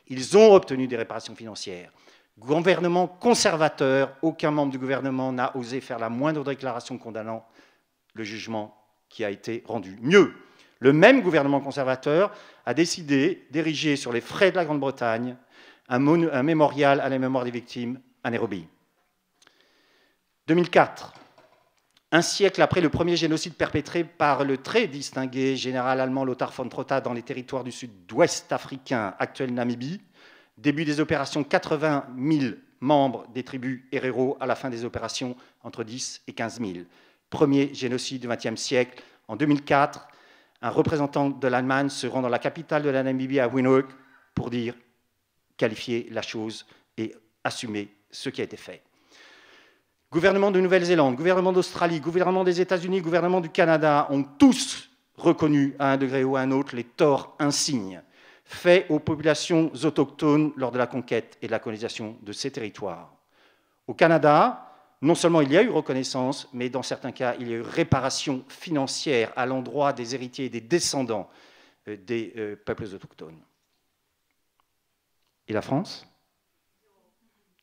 Ils ont obtenu des réparations financières. Gouvernement conservateur, aucun membre du gouvernement n'a osé faire la moindre déclaration condamnant le jugement qui a été rendu. Mieux, le même gouvernement conservateur a décidé d'ériger sur les frais de la Grande-Bretagne un mémorial à la mémoire des victimes à Nairobi. 2004, un siècle après le premier génocide perpétré par le très distingué général allemand Lothar von Trotha dans les territoires du sud-ouest africain, actuel Namibie, début des opérations, 80 000 membres des tribus héréros à la fin des opérations, entre 10 et 15 000. Premier génocide du XXe siècle. En 2004, un représentant de l'Allemagne se rend dans la capitale de la Namibie, à Windhoek, pour dire, qualifier la chose et assumer ce qui a été fait. Gouvernement de Nouvelle-Zélande, gouvernement d'Australie, gouvernement des États-Unis, gouvernement du Canada ont tous reconnu à un degré ou à un autre les torts insignes faits aux populations autochtones lors de la conquête et de la colonisation de ces territoires. Au Canada, non seulement il y a eu reconnaissance, mais dans certains cas, il y a eu réparation financière à l'endroit des héritiers et des descendants des peuples autochtones. Et la France ?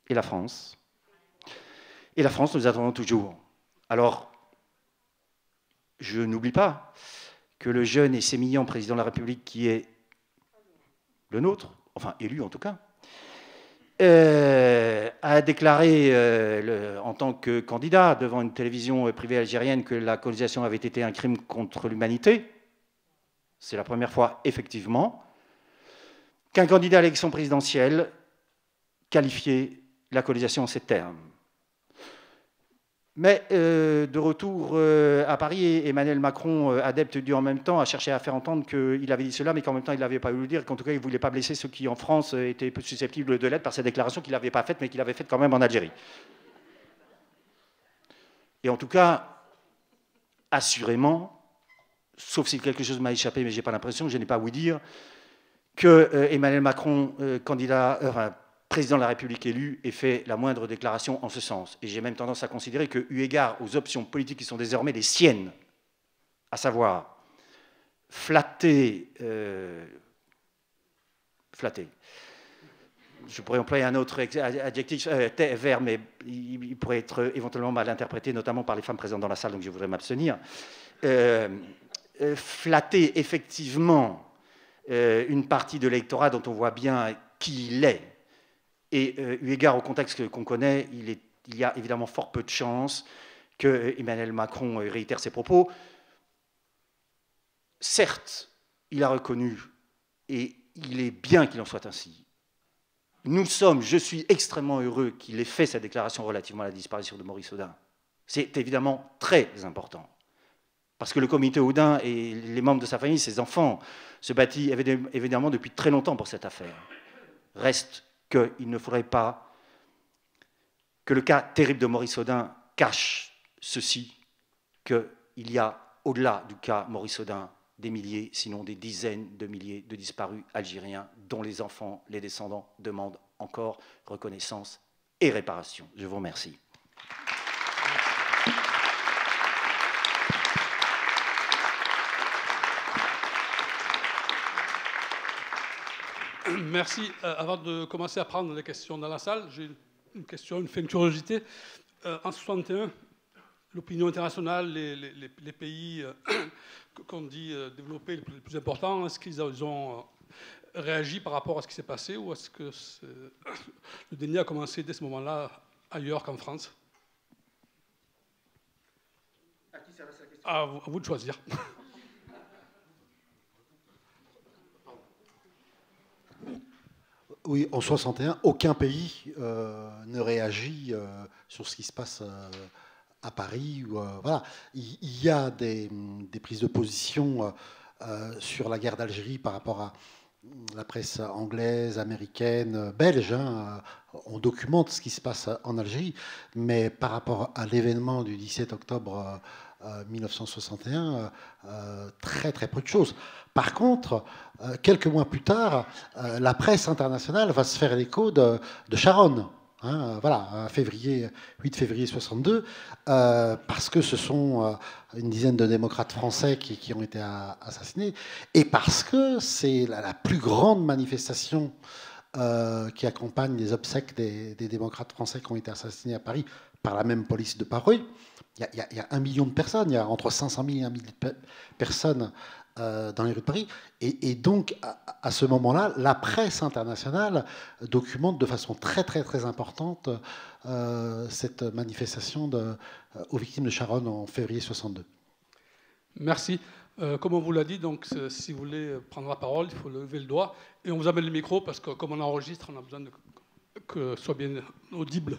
Et la France ? Et la France, nous attendons toujours. Alors, je n'oublie pas que le jeune et sémillant président de la République qui est le nôtre, enfin élu en tout cas, a déclaré en tant que candidat devant une télévision privée algérienne que la colonisation avait été un crime contre l'humanité. C'est la première fois, effectivement, qu'un candidat à l'élection présidentielle qualifiait la colonisation en ces termes. Mais de retour à Paris, Emmanuel Macron, adepte du en même temps, a cherché à faire entendre qu'il avait dit cela, mais qu'en même temps il n'avait pas voulu le dire, qu'en tout cas il ne voulait pas blesser ceux qui en France étaient susceptibles de l'être par ces déclarations qu'il n'avait pas faites, mais qu'il avait faites quand même en Algérie. Et en tout cas, assurément, sauf si quelque chose m'a échappé, mais je n'ai pas l'impression, je n'ai pas à vous dire, que Emmanuel Macron, président de la République élu, ait fait la moindre déclaration en ce sens. Et j'ai même tendance à considérer que, eu égard aux options politiques qui sont désormais les siennes, à savoir flatter, je pourrais employer un autre adjectif, vert, mais il pourrait être éventuellement mal interprété, notamment par les femmes présentes dans la salle, donc je voudrais m'abstenir, flatter effectivement une partie de l'électorat dont on voit bien qui il est. Et eu égard au contexte qu'on connaît, il y a évidemment fort peu de chances que Emmanuel Macron réitère ses propos. Certes, il a reconnu, et il est bien qu'il en soit ainsi, je suis extrêmement heureux qu'il ait fait cette déclaration relativement à la disparition de Maurice Audin. C'est évidemment très important. Parce que le comité Audin et les membres de sa famille, ses enfants, se battent évidemment depuis très longtemps pour cette affaire. Reste qu'il ne faudrait pas que le cas terrible de Maurice Audin cache ceci, qu'il y a, au-delà du cas Maurice Audin, des milliers, sinon des dizaines de milliers de disparus algériens dont les enfants, les descendants demandent encore reconnaissance et réparation. Je vous remercie. Merci. Avant de commencer à prendre les questions dans la salle, j'ai une question, une curiosité. En 61, l'opinion internationale, les pays qu'on dit développés les plus importants, est-ce qu'ils ont réagi par rapport à ce qui s'est passé ou est-ce que le déni a commencé dès ce moment-là ailleurs qu'en France? À qui s'adresse la question? À vous de choisir. Oui, en 61, aucun pays ne réagit sur ce qui se passe à Paris. Voilà. Il y a des prises de position sur la guerre d'Algérie par rapport à la presse anglaise, américaine, belge. On documente ce qui se passe en Algérie, mais par rapport à l'événement du 17 octobre 1961, très très peu de choses. Par contre, quelques mois plus tard, la presse internationale va se faire l'écho de Sharon. Voilà, 8 février 62, parce que ce sont une dizaine de démocrates français qui ont été assassinés, et parce que c'est la plus grande manifestation qui accompagne les obsèques des démocrates français qui ont été assassinés à Paris par la même police de Paris. Il y a 1 million de personnes, il y a entre 500 000 et 1 million de personnes dans les rues de Paris. Et donc, à ce moment-là, la presse internationale documente de façon très, très, très importante cette manifestation aux victimes de Sharon en février 62. Merci. Comme on vous l'a dit, donc, si vous voulez prendre la parole, il faut lever le doigt. Et on vous amène le micro parce que comme on enregistre, on a besoin que ce soit bien audible.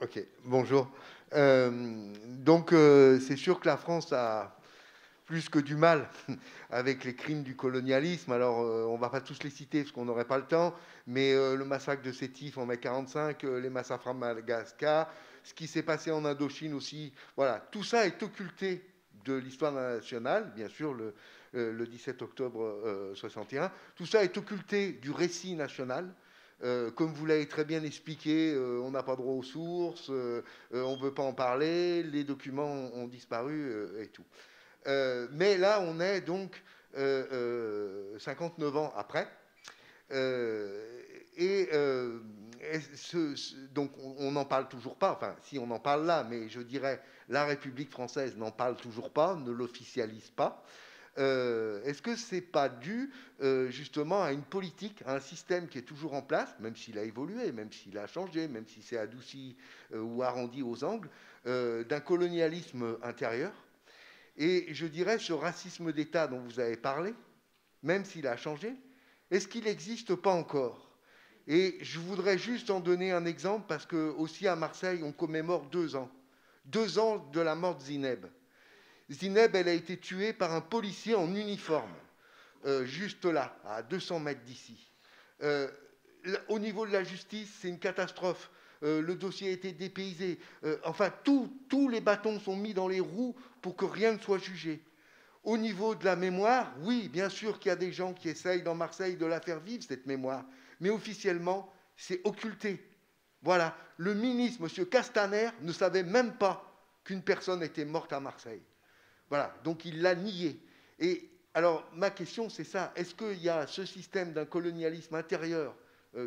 Ok, bonjour. Donc, c'est sûr que la France a plus que du mal avec les crimes du colonialisme. Alors, on ne va pas tous les citer parce qu'on n'aurait pas le temps, mais le massacre de Sétif en mai 45, les massacres à Madagascar, ce qui s'est passé en Indochine aussi, voilà, tout ça est occulté de l'histoire nationale, bien sûr, le 17 octobre 61. Tout ça est occulté du récit national. Comme vous l'avez très bien expliqué, on n'a pas droit aux sources, on ne veut pas en parler, les documents ont disparu et tout. Mais là, on est donc 59 ans après. Donc, on n'en parle toujours pas. Enfin, si on en parle là, mais je dirais la République française n'en parle toujours pas, ne l'officialise pas. Est-ce que ce n'est pas dû justement à une politique, à un système qui est toujours en place, même s'il a évolué, même s'il a changé, même s'il s'est adouci ou arrondi aux angles, d'un colonialisme intérieur? Et je dirais, ce racisme d'État dont vous avez parlé, même s'il a changé, est-ce qu'il n'existe pas encore? Et je voudrais juste en donner un exemple, parce que aussi à Marseille, on commémore 2 ans. 2 ans de la mort de Zineb. Zineb, elle a été tuée par un policier en uniforme, juste là, à 200 mètres d'ici. Au niveau de la justice, c'est une catastrophe. Le dossier a été dépaysé. Enfin, tous les bâtons sont mis dans les roues pour que rien ne soit jugé. Au niveau de la mémoire, oui, bien sûr qu'il y a des gens qui essayent dans Marseille de la faire vivre, cette mémoire. Mais officiellement, c'est occulté. Voilà. Le ministre, M. Castaner, ne savait même pas qu'une personne était morte à Marseille. Voilà. Donc, il l'a nié. Et alors, ma question, c'est ça. Est-ce qu'il y a ce système d'un colonialisme intérieur,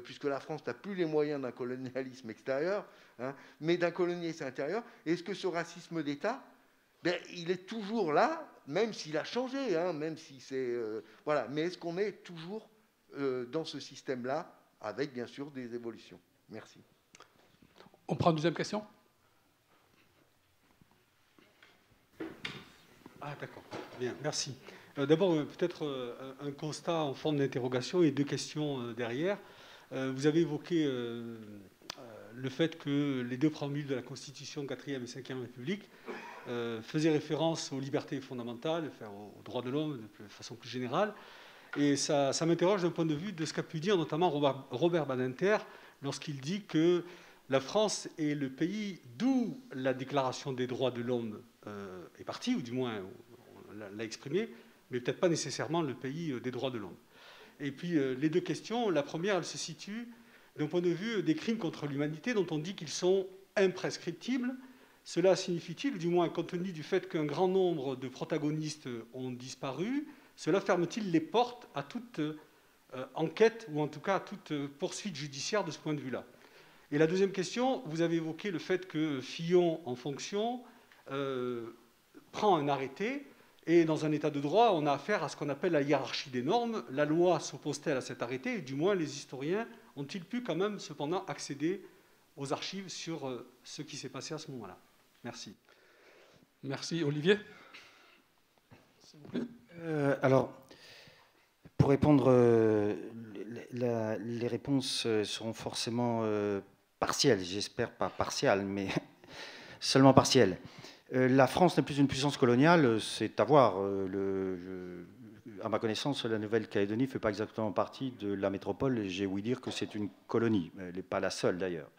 puisque la France n'a plus les moyens d'un colonialisme extérieur, hein, mais d'un colonialisme intérieur, est-ce que ce racisme d'État, il est toujours là, même s'il a changé, hein, même si c'est... voilà. Mais est-ce qu'on est toujours dans ce système-là, avec bien sûr des évolutions? Merci. On prend une deuxième question? Ah, d'accord. Bien, merci. D'abord, peut-être un constat en forme d'interrogation et deux questions derrière. Vous avez évoqué le fait que les deux préambules de la Constitution 4e et 5e République faisaient référence aux libertés fondamentales, enfin, aux droits de l'homme de façon plus générale. Et ça m'interroge d'un point de vue de ce qu'a pu dire notamment Robert Badinter lorsqu'il dit que la France est le pays d'où la Déclaration des droits de l'homme est partie, ou du moins on l'a exprimée, mais peut-être pas nécessairement le pays des droits de l'homme. Et puis les deux questions, la première, elle se situe d'un point de vue des crimes contre l'humanité dont on dit qu'ils sont imprescriptibles. Cela signifie-t-il, ou du moins compte tenu du fait qu'un grand nombre de protagonistes ont disparu, cela ferme-t-il les portes à toute enquête, ou en tout cas à toute poursuite judiciaire de ce point de vue-là? Et la deuxième question, vous avez évoqué le fait que Fillon, en fonction, prend un arrêté. Et dans un état de droit, on a affaire à ce qu'on appelle la hiérarchie des normes. La loi s'oppose-t-elle à cet arrêté? Et du moins, les historiens ont-ils pu quand même, cependant, accéder aux archives sur ce qui s'est passé à ce moment-là? Merci. Merci. Olivier, s'il vous plaît. Alors, pour répondre, les réponses seront forcément partielles. J'espère pas partiales, mais seulement partielles. La France n'est plus une puissance coloniale, c'est à voir. À ma connaissance, la Nouvelle-Calédonie ne fait pas exactement partie de la métropole, et j'ai ouï dire que c'est une colonie. Elle n'est pas la seule, d'ailleurs.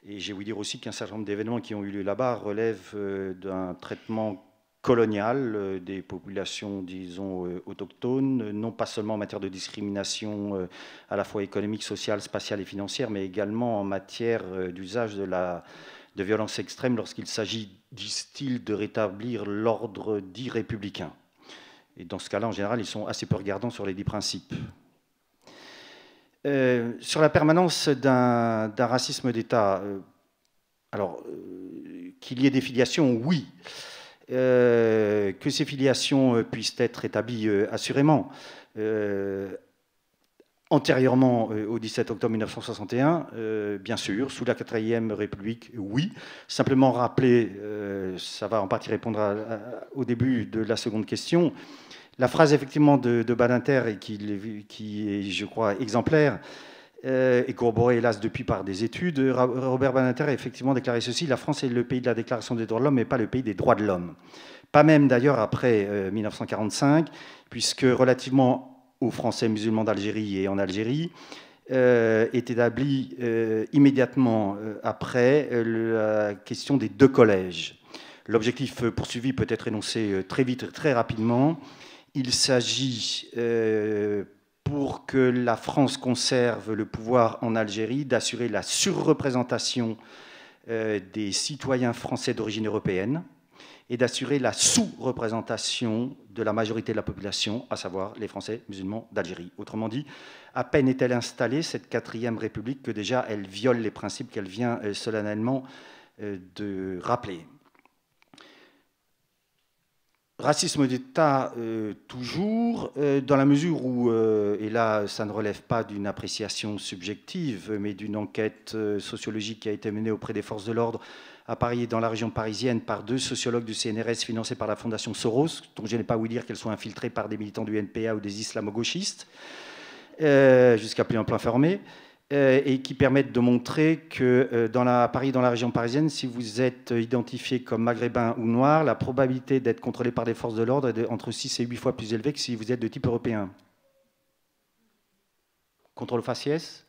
Et j'ai ouï dire aussi qu'un certain nombre d'événements qui ont eu lieu là-bas relèvent d'un traitement colonial des populations, disons, autochtones, non pas seulement en matière de discrimination à la fois économique, sociale, spatiale et financière, mais également en matière d'usage de violence extrême lorsqu'il s'agit, disent-ils, de rétablir l'ordre dit républicain. Et dans ce cas-là, en général, ils sont assez peu regardants sur les 10 principes. Sur la permanence d'un racisme d'État, qu'il y ait des filiations, oui. Que ces filiations puissent être établies, assurément. Antérieurement au 17 octobre 1961, bien sûr, sous la 4e République, oui. Simplement rappeler, ça va en partie répondre au début de la seconde question, la phrase effectivement de Badinter, et qui est, je crois, exemplaire, et corroborée hélas depuis par des études. Robert Badinter a effectivement déclaré ceci: la France est le pays de la Déclaration des droits de l'homme, mais pas le pays des droits de l'homme. Pas même d'ailleurs après 1945, puisque relativement aux Français musulmans d'Algérie et en Algérie, est établie immédiatement après la question des 2 collèges. L'objectif poursuivi peut être énoncé très vite, très rapidement. Il s'agit, pour que la France conserve le pouvoir en Algérie, d'assurer la surreprésentation des citoyens français d'origine européenne et d'assurer la sous-représentation de la majorité de la population, à savoir les Français musulmans d'Algérie. Autrement dit, à peine est-elle installée, cette 4e République, que déjà elle viole les principes qu'elle vient solennellement de rappeler. Racisme d'État, toujours, dans la mesure où, et là ça ne relève pas d'une appréciation subjective, mais d'une enquête sociologique qui a été menée auprès des forces de l'ordre à Paris et dans la région parisienne par 2 sociologues du CNRS financés par la Fondation Soros, dont je n'ai pas ouï dire qu'elles soient infiltrées par des militants du NPA ou des islamo-gauchistes, jusqu'à plus ample informé, et qui permettent de montrer que à Paris, dans la région parisienne, si vous êtes identifié comme maghrébin ou noir, la probabilité d'être contrôlé par des forces de l'ordre est entre 6 et 8 fois plus élevée que si vous êtes de type européen. Contrôle faciès,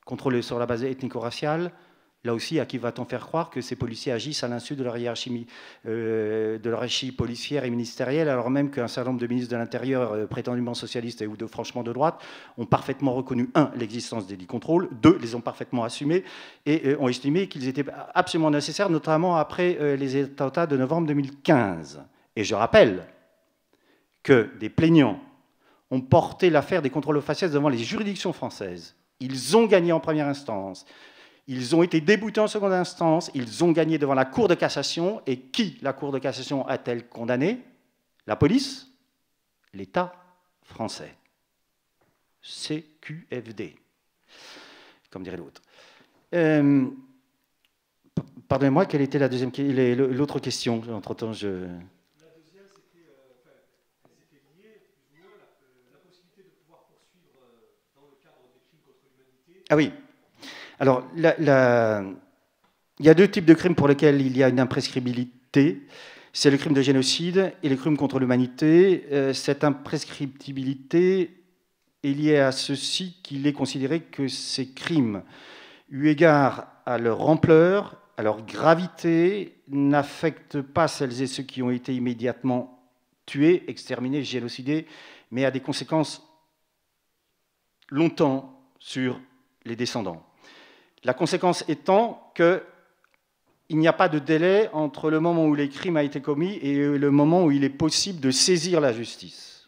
contrôle sur la base ethnico-raciale. Là aussi, à qui va-t-on faire croire que ces policiers agissent à l'insu de leur hiérarchie, policière et ministérielle, alors même qu'un certain nombre de ministres de l'Intérieur, prétendument socialistes ou franchement de droite, ont parfaitement reconnu, 1, l'existence des dits contrôles, 2, les ont parfaitement assumés et ont estimé qu'ils étaient absolument nécessaires, notamment après les attentats de novembre 2015. Et je rappelle que des plaignants ont porté l'affaire des contrôles faciès devant les juridictions françaises. Ils ont gagné en première instance. Ils ont été déboutés en seconde instance, ils ont gagné devant la Cour de cassation. Et qui, la Cour de cassation, a-t-elle condamné? La police? L'État français. CQFD, comme dirait l'autre. Pardonnez-moi, quelle était l'autre question? Entre-temps, La deuxième, c'était Ah oui. Alors, il y a deux types de crimes pour lesquels il y a une imprescriptibilité. C'est le crime de génocide et le crime contre l'humanité. Cette imprescriptibilité est liée à ceci qu'il est considéré que ces crimes, eu égard à leur ampleur, à leur gravité, n'affectent pas celles et ceux qui ont été immédiatement tués, exterminés, génocidés, mais a des conséquences longtemps sur les descendants. La conséquence étant qu'il n'y a pas de délai entre le moment où les crimes ont été commis et le moment où il est possible de saisir la justice.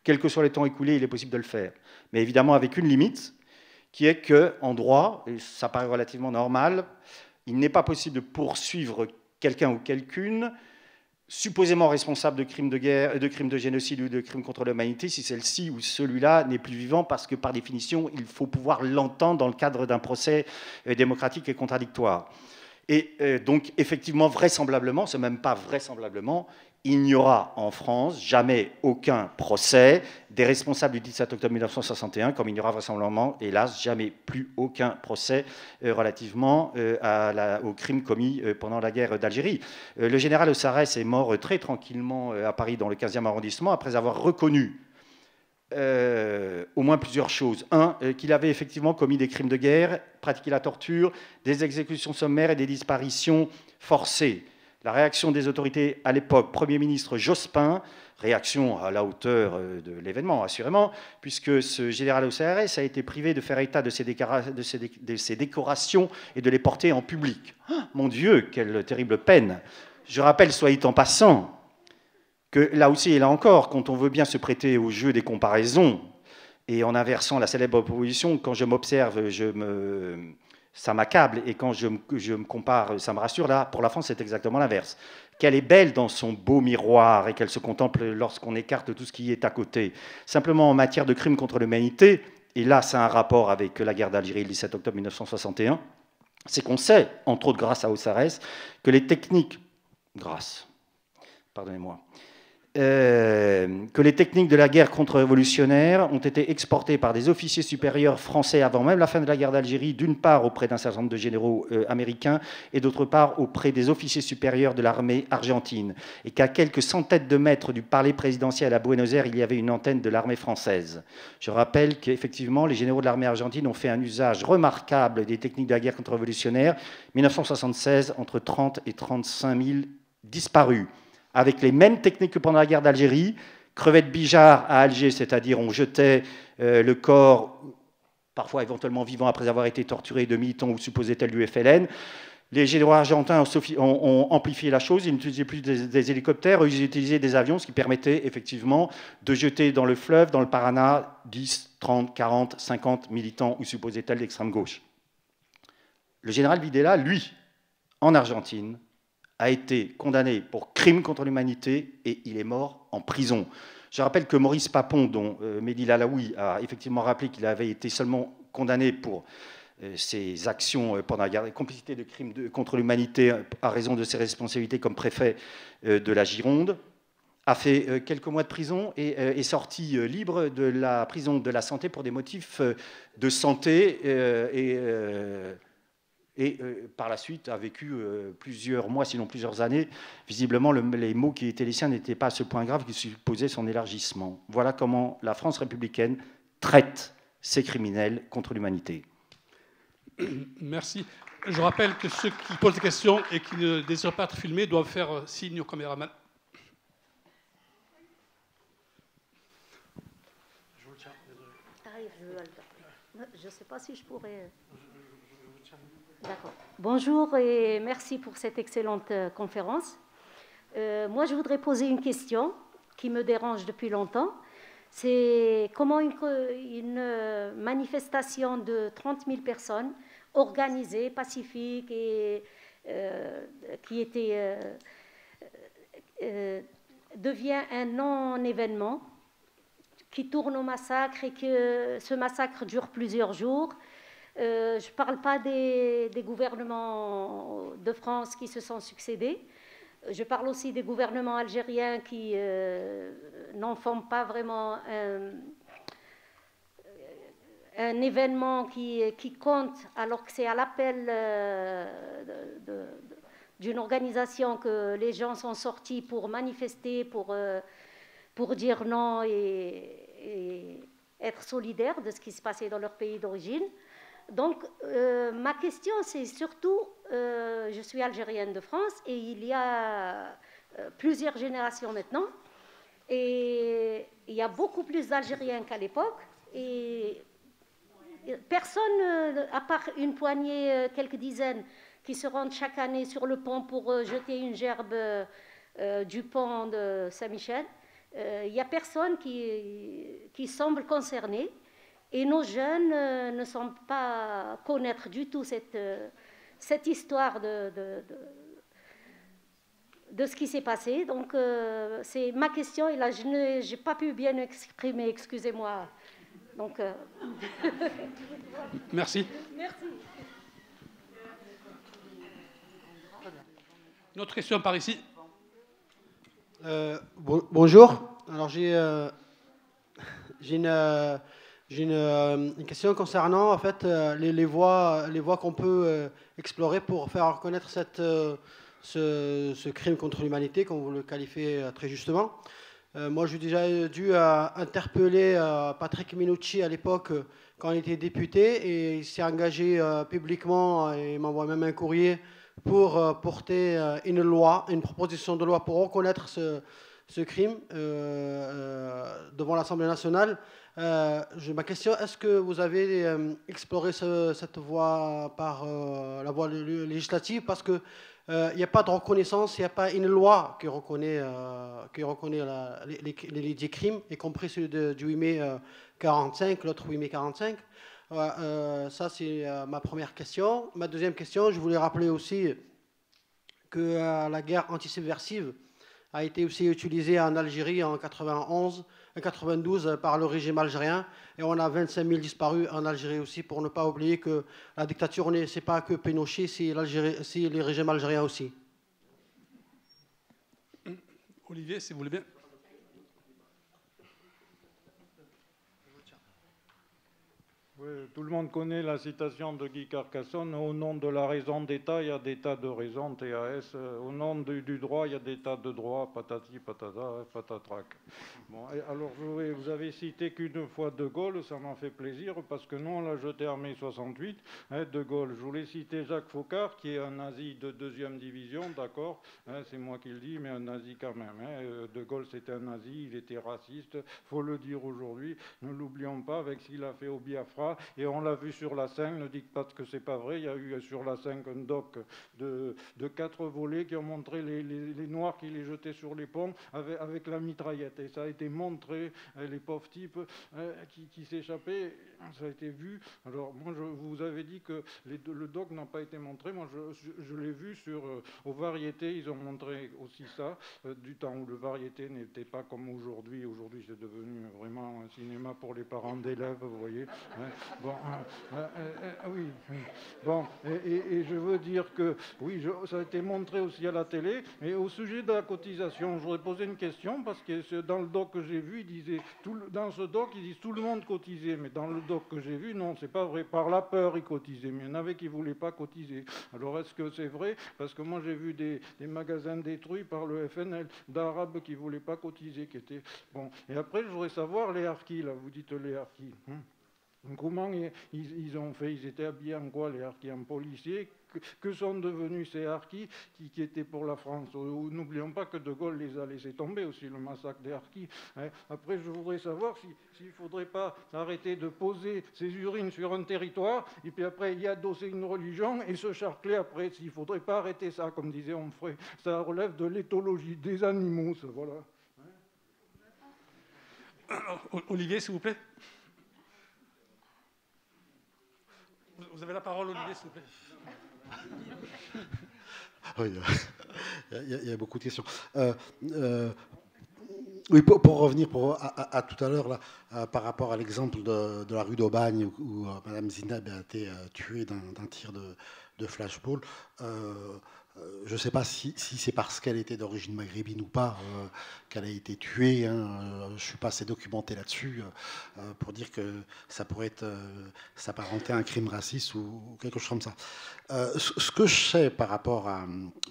Quel que soit le temps écoulé, il est possible de le faire. Mais évidemment avec une limite, qui est qu'en droit, et ça paraît relativement normal, il n'est pas possible de poursuivre quelqu'un ou quelqu'une supposément responsable de crimes de guerre, de crimes de génocide ou de crimes contre l'humanité si celle-ci ou celui-là n'est plus vivant, parce que par définition, il faut pouvoir l'entendre dans le cadre d'un procès démocratique et contradictoire. Et donc, effectivement, vraisemblablement, c'est même pas vraisemblablement, il n'y aura en France jamais aucun procès des responsables du 17 octobre 1961, comme il n'y aura vraisemblablement, hélas, jamais plus aucun procès relativement aux crimes commis pendant la guerre d'Algérie. Le général Aussares est mort très tranquillement à Paris, dans le 15e arrondissement, après avoir reconnu au moins plusieurs choses. Un, qu'il avait effectivement commis des crimes de guerre, pratiqué la torture, des exécutions sommaires et des disparitions forcées. La réaction des autorités à l'époque, Premier ministre Jospin, réaction à la hauteur de l'événement, assurément, puisque ce général Aussares a été privé de faire état de ses décorations et de les porter en public. Ah, mon Dieu, quelle terrible peine! Je rappelle, soit dit en passant, que là aussi et là encore, quand on veut bien se prêter au jeu des comparaisons, et en inversant la célèbre proposition, quand je m'observe, ça m'accable, et quand je me compare, ça me rassure. Là, pour la France, c'est exactement l'inverse. Qu'elle est belle dans son beau miroir et qu'elle se contemple lorsqu'on écarte tout ce qui est à côté. Simplement, en matière de crimes contre l'humanité, et là, c'est un rapport avec la guerre d'Algérie le 17 octobre 1961, c'est qu'on sait, entre autres grâce à Aussares, que les techniques... Pardonnez-moi. Que les techniques de la guerre contre-révolutionnaire ont été exportées par des officiers supérieurs français avant même la fin de la guerre d'Algérie, d'une part auprès d'un certain nombre de généraux américains et d'autre part auprès des officiers supérieurs de l'armée argentine, et qu'à quelques centaines de mètres du palais présidentiel à Buenos Aires, il y avait une antenne de l'armée française. Je rappelle qu'effectivement, les généraux de l'armée argentine ont fait un usage remarquable des techniques de la guerre contre-révolutionnaire. 1976, entre 30 et 35 000 disparus, avec les mêmes techniques que pendant la guerre d'Algérie, crevette Bijard à Alger, c'est-à-dire on jetait le corps, parfois éventuellement vivant après avoir été torturé, de militants ou supposés tels du FLN. Les généraux argentins ont amplifié la chose, ils n'utilisaient plus des hélicoptères, ils utilisaient des avions, ce qui permettait effectivement de jeter dans le fleuve, dans le Paraná, 10, 30, 40, 50 militants ou supposés tels d'extrême gauche. Le général Videla, lui, en Argentine, a été condamné pour crime contre l'humanité et il est mort en prison. Je rappelle que Maurice Papon, dont Mehdi Lalaoui a effectivement rappelé qu'il avait été seulement condamné pour ses actions pendant la guerre, complicité de crimes contre l'humanité à raison de ses responsabilités comme préfet de la Gironde, a fait quelques mois de prison et est sorti libre de la prison de la Santé pour des motifs de santé et par la suite a vécu plusieurs mois, sinon plusieurs années. Visiblement, les maux qui étaient les siens n'étaient pas à ce point grave qui supposait son élargissement. Voilà comment la France républicaine traite ces criminels contre l'humanité. Merci. Je rappelle que ceux qui posent des questions et qui ne désirent pas être filmés doivent faire signe au caméraman. Je ne sais pas si je pourrais... D'accord. Bonjour et merci pour cette excellente conférence. Moi, je voudrais poser une question qui me dérange depuis longtemps. C'est comment une manifestation de 30 000 personnes organisée, pacifique et qui était, devient un non-événement qui tourne au massacre et que ce massacre dure plusieurs jours. Je ne parle pas des gouvernements de France qui se sont succédés. Je parle aussi des gouvernements algériens qui n'en font pas vraiment un événement qui compte, alors que c'est à l'appel d'une organisation que les gens sont sortis pour manifester, pour dire non et être solidaires de ce qui se passait dans leur pays d'origine. Donc, ma question, c'est surtout, je suis algérienne de France et il y a plusieurs générations maintenant, et il y a beaucoup plus d'Algériens qu'à l'époque, et personne, à part une poignée, quelques dizaines, qui se rendent chaque année sur le pont pour jeter une gerbe du pont de Saint-Michel, il n'y a personne qui semble concerné. Et nos jeunes ne semblent pas connaître du tout cette histoire de ce qui s'est passé. Donc, c'est ma question. Et là, je n'ai pas pu bien exprimer, excusez-moi. Donc, Merci. Merci. Une autre question par ici. Bonjour. Alors, j'ai une question concernant en fait les voies qu'on peut explorer pour faire reconnaître ce crime contre l'humanité, comme vous le qualifiez très justement. Moi, j'ai déjà dû interpeller Patrick Minucci à l'époque quand il était député, et il s'est engagé publiquement et m'envoie même un courrier pour porter une proposition de loi pour reconnaître ce crime devant l'Assemblée nationale. Ma question, est-ce que vous avez exploré cette voie par la voie législative? Parce qu'il n'y a pas de reconnaissance, il n'y a pas une loi qui reconnaît les dits crimes, y compris celui du 8 mai 45, l'autre 8 mai 45. Ça, c'est ma première question. Ma deuxième question, je voulais rappeler aussi que la guerre antisubversive a été aussi utilisée en Algérie en 92 par le régime algérien, et on a 25 000 disparus en Algérie aussi, pour ne pas oublier que la dictature, ce n'est pas que Pinochet, c'est les régimes algériens aussi. Olivier, si vous voulez bien. Oui, tout le monde connaît la citation de Guy Carcassonne. Au nom de la raison d'État, il y a des tas de raisons, TAS. Au nom du droit, il y a des tas de droits, patati, patata, patatrac. Bon, alors, vous avez cité qu'une fois De Gaulle, ça m'a fait plaisir, parce que nous, on l'a jeté en mai 68, De Gaulle. Je voulais citer Jacques Faucard, qui est un nazi de 2e division, d'accord, c'est moi qui le dis, mais un nazi quand même. De Gaulle, c'était un nazi, il était raciste, faut le dire aujourd'hui. Ne l'oublions pas, avec ce qu'il a fait au Biafra. Et on l'a vu sur la 5, ne dites pas que c'est pas vrai, il y a eu sur la 5 un doc de 4 volets qui ont montré les Noirs qui les jetaient sur les ponts avec la mitraillette. Et ça a été montré, les pauvres types qui s'échappaient, ça a été vu. Alors moi, vous avez dit que le doc n'a pas été montré, moi je l'ai vu aux variétés, ils ont montré aussi ça, du temps où le variété n'était pas comme aujourd'hui. Aujourd'hui, c'est devenu vraiment un cinéma pour les parents d'élèves, vous voyez. Bon, oui. Bon, et je veux dire que, oui, ça a été montré aussi à la télé. Et au sujet de la cotisation, je voudrais poser une question, parce que dans le doc que j'ai vu, dans ce doc, ils disent tout le monde cotisait. Mais dans le doc que j'ai vu, non, c'est pas vrai. Par la peur, ils cotisaient. Mais il y en avait qui ne voulaient pas cotiser. Alors, est-ce que c'est vrai? Parce que moi, j'ai vu des magasins détruits par le FNL, d'Arabes qui ne voulaient pas cotiser, qui étaient... Bon, et après, je voudrais savoir les harkis, là, vous dites les harkis. Comment ils ont fait? Ils étaient habillés en quoi, les harkis? En policiers? Que sont devenus ces harkis qui étaient pour la France? N'oublions pas que De Gaulle les a laissés tomber aussi, le massacre des harkis. Après, je voudrais savoir s'il ne faudrait pas arrêter de poser ses urines sur un territoire, et puis après y adosser une religion et se charcler après. S'il ne faudrait pas arrêter ça, comme disait Onfray. Ça relève de l'éthologie des animaux, ça, voilà. Olivier, s'il vous plaît. Vous avez la parole, Olivier, s'il vous plaît. Oui, il y a beaucoup de questions. Oui, pour revenir à tout à l'heure, là, par rapport à l'exemple de la rue d'Aubagne où Mme Zineb a été tuée d'un tir de flashball, je ne sais pas si c'est parce qu'elle était d'origine maghrébine ou pas qu'elle a été tuée. Je ne suis pas assez documenté là-dessus pour dire que ça pourrait s'apparenter à un crime raciste ou quelque chose comme ça. Ce que je sais par rapport à,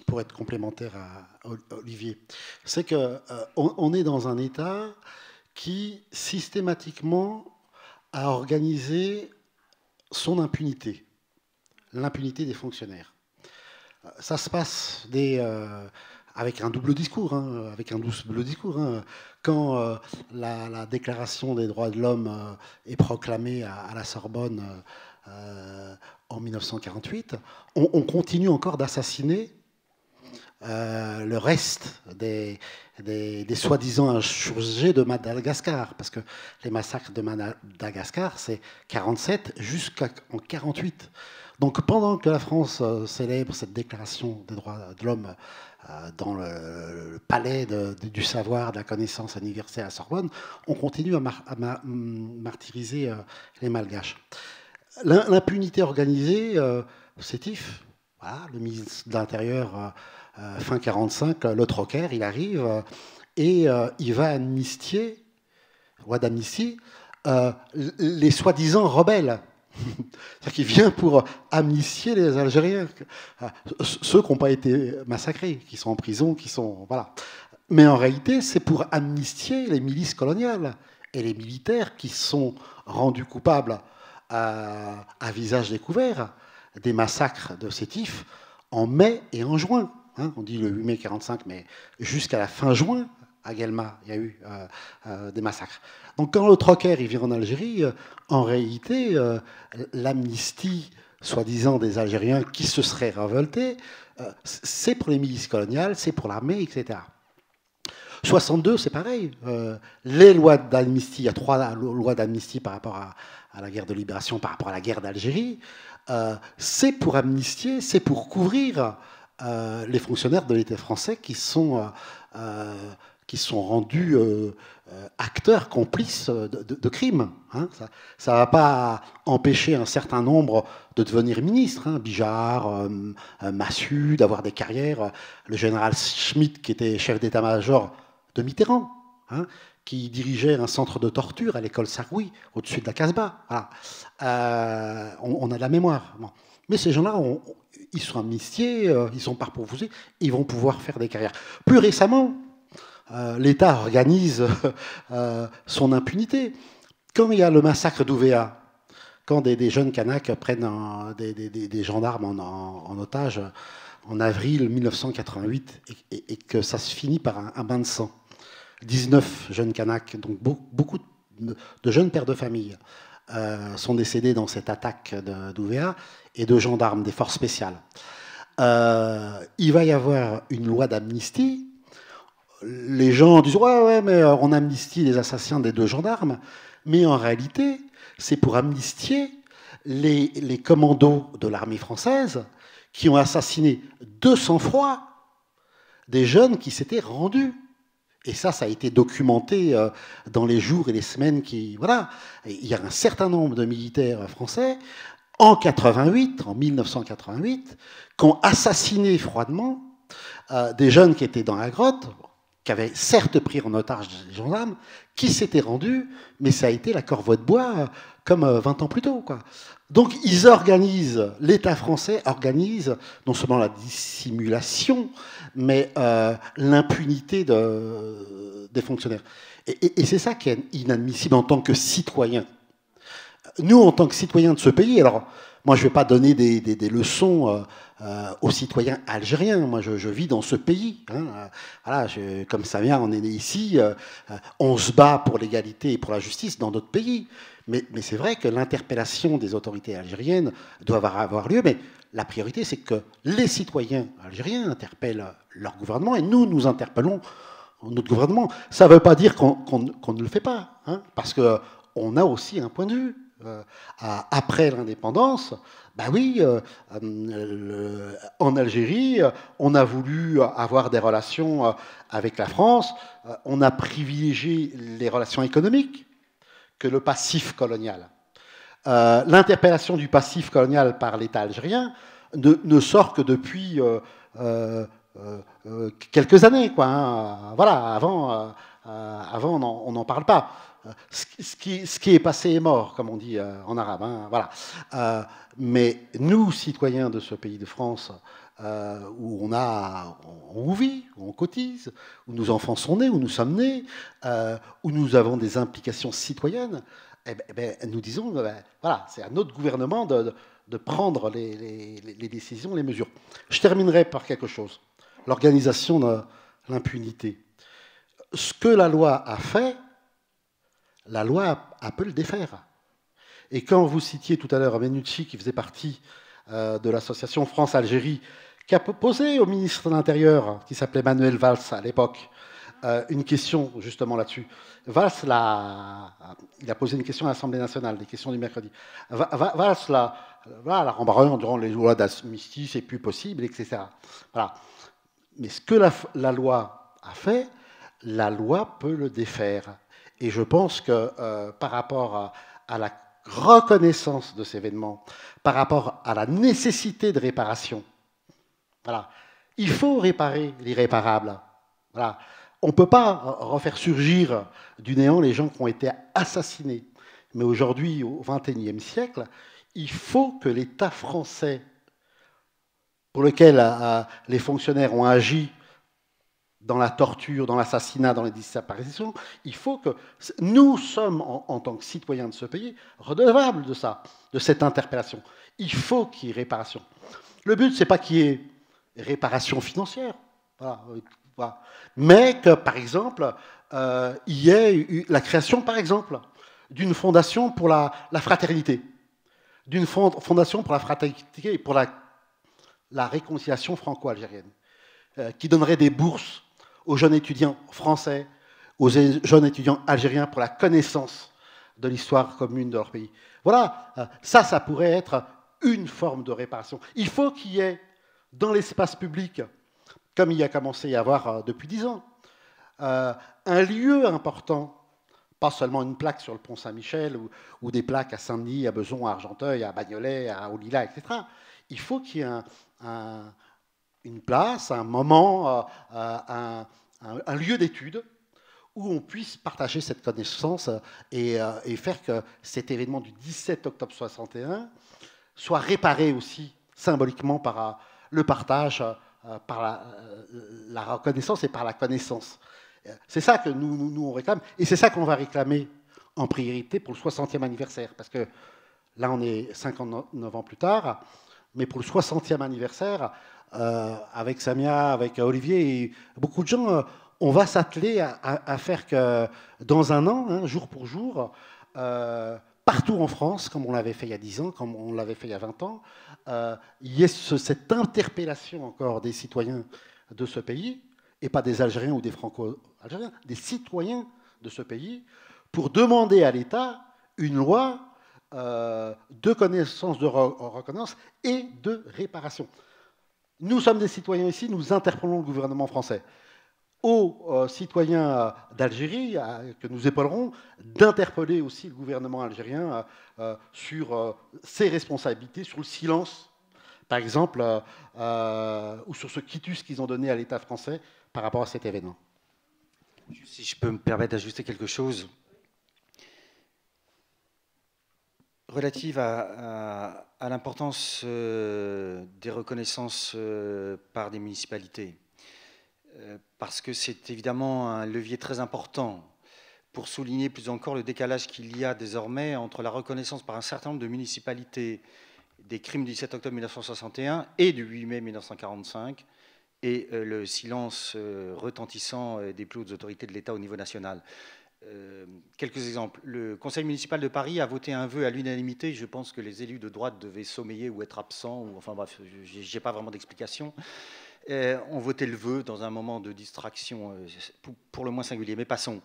pour être complémentaire à Olivier, c'est qu'on est dans un État qui systématiquement a organisé son impunité, l'impunité des fonctionnaires. Ça se passe avec un double discours, Quand la Déclaration des droits de l'homme est proclamée à la Sorbonne en 1948, on continue encore d'assassiner le reste des soi-disant insurgés de Madagascar, parce que les massacres de Madagascar, c'est 47 jusqu'en 48. Donc pendant que la France célèbre cette déclaration des droits de l'homme dans le palais du savoir, de la connaissance universelle à Sorbonne, on continue à martyriser les Malgaches. L'impunité organisée, sétif, voilà, le ministre de l'Intérieur, fin 45, Le Trocker, il arrive et il va amnistier, loi d'amnistie, les soi-disant rebelles. C'est-à-dire qu'il vient pour amnistier les Algériens, ceux qui n'ont pas été massacrés, qui sont en prison, qui sont... Voilà. Mais en réalité, c'est pour amnistier les milices coloniales et les militaires qui sont rendus coupables à visage découvert des massacres de Sétif en mai et en juin. On dit le 8 mai 45, mais jusqu'à la fin juin, à Guelma, il y a eu des massacres. Donc quand le Trocker il vient en Algérie, en réalité, l'amnistie, soi-disant, des Algériens qui se seraient révoltés, c'est pour les milices coloniales, c'est pour l'armée, etc. 62, c'est pareil. Les lois d'amnistie, il y a 3 lois d'amnistie par rapport à la guerre de libération, par rapport à la guerre d'Algérie. C'est pour amnistier, c'est pour couvrir les fonctionnaires de l'État français qui sont rendus acteurs, complices de crimes. Ça ne va pas empêcher un certain nombre de devenir ministres. Bijard, Massu, d'avoir des carrières. Le général Schmitt, qui était chef d'état-major de Mitterrand, qui dirigeait un centre de torture à l'école Saroui, au-dessus de la Casbah. Voilà. On a de la mémoire. Bon. Mais ces gens-là, ils sont amnistiés, ils sont parpourvus, ils vont pouvoir faire des carrières. Plus récemment, l'État organise son impunité. Quand il y a le massacre d'Ouvéa, quand des jeunes Kanaks prennent des gendarmes en otage en avril 1988 et que ça se finit par un bain de sang, 19 jeunes Kanaks, donc beaucoup de jeunes pères de famille, sont décédés dans cette attaque d'Ouvéa, et de gendarmes, des forces spéciales. Il va y avoir une loi d'amnistie. Les gens disent « Ouais, mais on amnistie les assassins des 2 gendarmes ». Mais en réalité, c'est pour amnistier les commandos de l'armée française qui ont assassiné de sang-froid des jeunes qui s'étaient rendus. Et ça a été documenté dans les jours et les semaines qui... Voilà. Il y a un certain nombre de militaires français, en 1988, qui ont assassiné froidement des jeunes qui étaient dans la grotte, qui avaient certes pris en otage des gendarmes, qui s'étaient rendus, mais ça a été la corvée de bois comme 20 ans plus tôt, quoi. Donc ils organisent, l'État français organise non seulement la dissimulation, mais l'impunité des fonctionnaires. Et c'est ça qui est inadmissible en tant que citoyen. Nous, en tant que citoyens de ce pays, alors moi je ne vais pas donner des leçons aux citoyens algériens, moi je vis dans ce pays. Voilà, comme ça vient, on est né ici, on se bat pour l'égalité et pour la justice dans notre pays. Mais c'est vrai que l'interpellation des autorités algériennes doit avoir lieu, mais la priorité, c'est que les citoyens algériens interpellent leur gouvernement et nous interpellons notre gouvernement. Ça ne veut pas dire qu'on ne le fait pas, parce qu'on a aussi un point de vue. Après l'indépendance, oui, en Algérie, on a voulu avoir des relations avec la France, on a privilégié les relations économiques que le passif colonial. L'interpellation du passif colonial par l'État algérien ne sort que depuis quelques années, quoi. Hein. Voilà, avant, on n'en parle pas. Ce qui est passé est mort, comme on dit en arabe. Hein, voilà. Mais nous, citoyens de ce pays de France, où on vit, où on cotise, où nos enfants sont nés, où nous sommes nés, où nous avons des implications citoyennes, nous disons, voilà, c'est à notre gouvernement de prendre les décisions, les mesures. Je terminerai par quelque chose. L'organisation de l'impunité. Ce que la loi a fait, la loi a pu le défaire. Et quand vous citiez tout à l'heure Menucci, qui faisait partie de l'association France-Algérie, qui a posé au ministre de l'Intérieur, qui s'appelait Manuel Valls à l'époque, une question justement là-dessus. Valls, il a posé une question à l'Assemblée nationale, des questions du mercredi. Valls l'a rembarré en disant les lois d'amnistie, c'est plus possible, etc. Voilà. Mais ce que la loi a fait, la loi peut le défaire. Et je pense que par rapport à la reconnaissance de ces événements, par rapport à la nécessité de réparation, voilà, il faut réparer l'irréparable. Voilà. On ne peut pas refaire surgir du néant les gens qui ont été assassinés. Mais aujourd'hui, au XXIe siècle, il faut que l'État français, pour lequel les fonctionnaires ont agi dans la torture, dans l'assassinat, dans les disparitions, il faut que nous sommes, en tant que citoyens de ce pays, redevables de ça, de cette interpellation. Il faut qu'il y ait réparation. Le but, ce n'est pas qu'il y ait réparation financière, voilà. Mais que, par exemple, il y ait la création, par exemple, d'une fondation pour la fraternité, d'une fondation pour la fraternité et pour la réconciliation franco-algérienne, qui donnerait des bourses aux jeunes étudiants français, aux jeunes étudiants algériens pour la connaissance de l'histoire commune de leur pays. Voilà, ça pourrait être une forme de réparation. Il faut qu'il y ait dans l'espace public, comme il y a commencé à y avoir depuis 10 ans, un lieu important, pas seulement une plaque sur le pont Saint-Michel ou des plaques à Saint-Denis, à Beson, à Argenteuil, à Bagnolet, à Olila, etc. Il faut qu'il y ait une place, un moment, un lieu d'étude où on puisse partager cette connaissance et faire que cet événement du 17 octobre 61 soit réparé aussi symboliquement par le partage, par la reconnaissance et par la connaissance. C'est ça que nous on réclame, et c'est ça qu'on va réclamer en priorité pour le 60e anniversaire, parce que là on est 59 ans plus tard, mais pour le 60e anniversaire, avec Samia, avec Olivier et beaucoup de gens, on va s'atteler à faire que dans un an, hein, jour pour jour, partout en France, comme on l'avait fait il y a 10 ans, comme on l'avait fait il y a 20 ans, il y ait cette interpellation encore des citoyens de ce pays, et pas des Algériens ou des Franco-Algériens, des citoyens de ce pays, pour demander à l'État une loi de connaissance, de reconnaissance et de réparation. Nous sommes des citoyens ici, nous interpellons le gouvernement français. Aux citoyens d'Algérie, que nous épaulerons, d'interpeller aussi le gouvernement algérien sur ses responsabilités, sur le silence, par exemple, ou sur ce quitus qu'ils ont donné à l'État français par rapport à cet événement. Si je peux me permettre d'ajuster quelque chose relative à l'importance des reconnaissances par des municipalités, parce que c'est évidemment un levier très important pour souligner plus encore le décalage qu'il y a désormais entre la reconnaissance par un certain nombre de municipalités des crimes du 17 octobre 1961 et du 8 mai 1945, et le silence retentissant des plus hautes autorités de l'État au niveau national. Quelques exemples. Le Conseil municipal de Paris a voté un vœu à l'unanimité. Je pense que les élus de droite devaient sommeiller ou être absents, ou enfin bref, je n'ai pas vraiment d'explication. Ont voté le vœu dans un moment de distraction pour le moins singulier. Mais passons.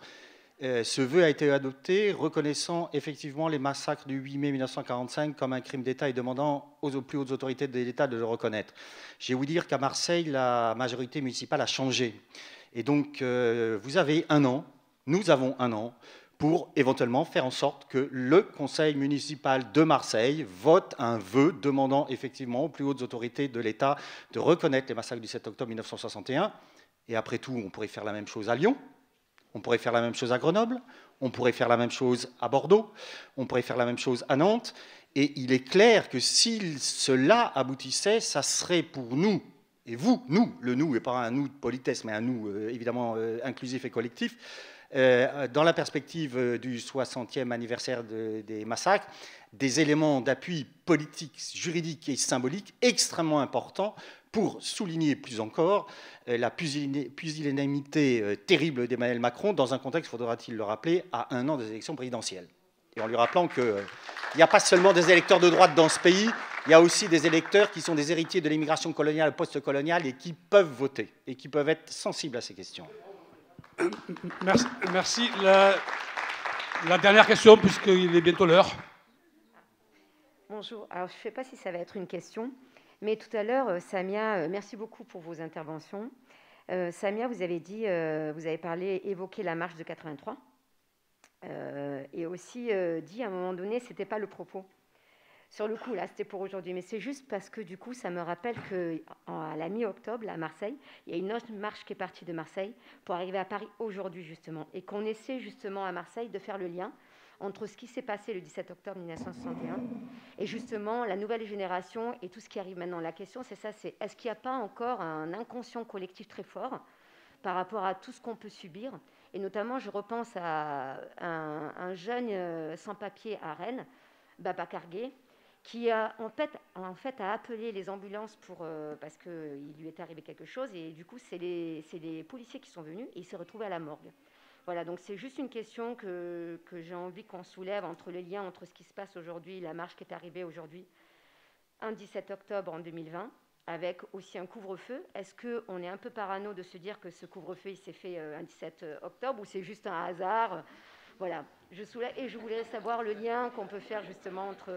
Ce vœu a été adopté, reconnaissant effectivement les massacres du 8 mai 1945 comme un crime d'État et demandant aux plus hautes autorités de l'État de le reconnaître. J'ai ouï dire qu'à Marseille, la majorité municipale a changé. Et donc, vous avez un an, nous avons un an, pour éventuellement faire en sorte que le conseil municipal de Marseille vote un vœu demandant effectivement aux plus hautes autorités de l'État de reconnaître les massacres du 7 octobre 1961. Et après tout, on pourrait faire la même chose à Lyon, on pourrait faire la même chose à Grenoble, on pourrait faire la même chose à Bordeaux, on pourrait faire la même chose à Nantes. Et il est clair que si cela aboutissait, ça serait pour nous, et vous, nous, le nous, et pas un nous de politesse, mais un nous évidemment inclusif et collectif, dans la perspective du 60e anniversaire des massacres, des éléments d'appui politique, juridique et symbolique extrêmement importants pour souligner plus encore la pusillanimité terrible d'Emmanuel Macron dans un contexte, faudra-t-il le rappeler, à 1 an des élections présidentielles. Et en lui rappelant qu'il n'y a pas seulement des électeurs de droite dans ce pays, il y a aussi des électeurs qui sont des héritiers de l'immigration coloniale, post-coloniale, et qui peuvent voter, et qui peuvent être sensibles à ces questions. Merci. La dernière question, puisqu'il est bientôt l'heure. Bonjour. Alors, je ne sais pas si ça va être une question, mais tout à l'heure, Samia, merci beaucoup pour vos interventions. Samia, vous avez évoqué la marche de 83, et aussi dit à un moment donné, ce n'était pas le propos. Sur le coup, là, c'était pour aujourd'hui, mais c'est juste parce que du coup, ça me rappelle qu'à la mi-octobre, à Marseille, il y a une autre marche qui est partie de Marseille pour arriver à Paris aujourd'hui, justement, et qu'on essaie justement à Marseille de faire le lien entre ce qui s'est passé le 17 octobre 1961 et justement la nouvelle génération et tout ce qui arrive maintenant. La question, c'est ça, c'est est-ce qu'il n'y a pas encore un inconscient collectif très fort par rapport à tout ce qu'on peut subir? Et notamment, je repense à un jeune sans-papier à Rennes, Baba Cargué, qui a en fait a appelé les ambulances parce qu'il lui est arrivé quelque chose, et du coup c'est les policiers qui sont venus et il s'est retrouvé à la morgue. Voilà, donc c'est juste une question que j'ai envie qu'on soulève entre les liens entre ce qui se passe aujourd'hui, la marche qui est arrivée aujourd'hui, un 17 octobre en 2020, avec aussi un couvre-feu. Est-ce qu'on est un peu parano de se dire que ce couvre-feu il s'est fait un 17 octobre ou c'est juste un hasard? Voilà, je soulève, et je voulais savoir le lien qu'on peut faire justement entre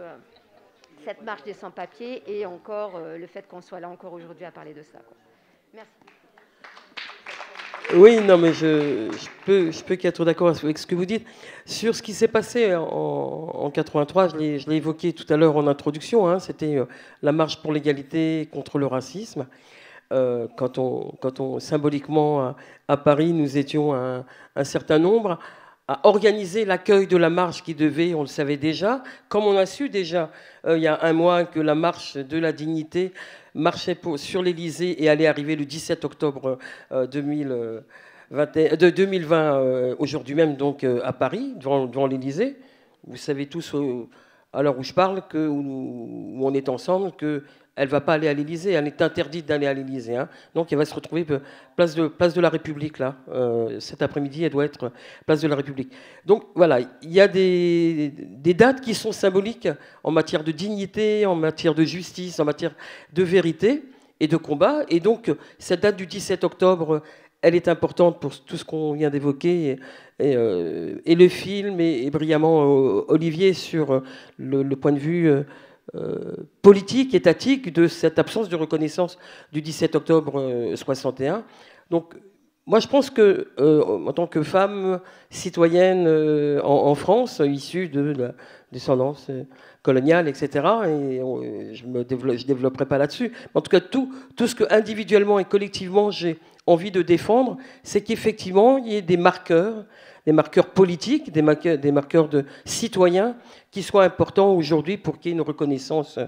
cette marche des sans-papiers et encore le fait qu'on soit là encore aujourd'hui à parler de ça, quoi. Merci. Oui, non, mais je peux qu'être d'accord avec ce que vous dites. Sur ce qui s'est passé en 83, je l'ai évoqué tout à l'heure en introduction, hein, c'était la marche pour l'égalité contre le racisme. Quand on symboliquement, à Paris, nous étions un certain nombre à organiser l'accueil de la marche qui devait, on le savait déjà, comme on a su déjà il y a un mois que la marche de la dignité marchait sur l'Élysée et allait arriver le 17 octobre 2020, aujourd'hui même donc à Paris, devant l'Élysée. Vous savez tous, à l'heure où je parle, où on est ensemble, que elle ne va pas aller à l'Élysée, elle est interdite d'aller à l'Élysée. Hein. Donc elle va se retrouver place de la République, là. Cet après-midi, elle doit être place de la République. Donc voilà, il y a des dates qui sont symboliques en matière de dignité, en matière de justice, en matière de vérité et de combat. Et donc cette date du 17 octobre, elle est importante pour tout ce qu'on vient d'évoquer. Et le film est brillamment Olivier sur le point de vue politique, étatique, de cette absence de reconnaissance du 17 octobre 61. Donc, moi, je pense que, en tant que femme citoyenne en France, issue de la descendance coloniale, etc., et je ne développerai pas là-dessus, mais en tout cas, tout ce que individuellement et collectivement j'ai envie de défendre, c'est qu'effectivement, il y ait des marqueurs politiques, des marqueurs de citoyens qui soient importants aujourd'hui pour qu'il y ait une reconnaissance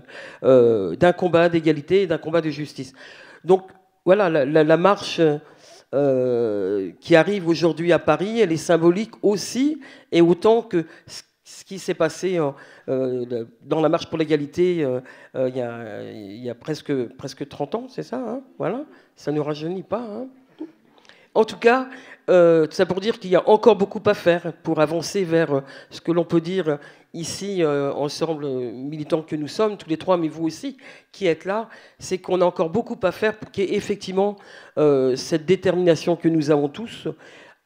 d'un combat d'égalité et d'un combat de justice. Donc voilà, la marche qui arrive aujourd'hui à Paris, elle est symbolique aussi, et autant que ce qui s'est passé dans la marche pour l'égalité il y a presque 30 ans, c'est ça, hein, voilà, ça ne rajeunit pas. Hein. En tout cas, tout ça pour dire qu'il y a encore beaucoup à faire pour avancer vers ce que l'on peut dire ici, ensemble, militants que nous sommes, tous les trois, mais vous aussi, qui êtes là, c'est qu'on a encore beaucoup à faire pour qu'il y ait effectivement cette détermination que nous avons tous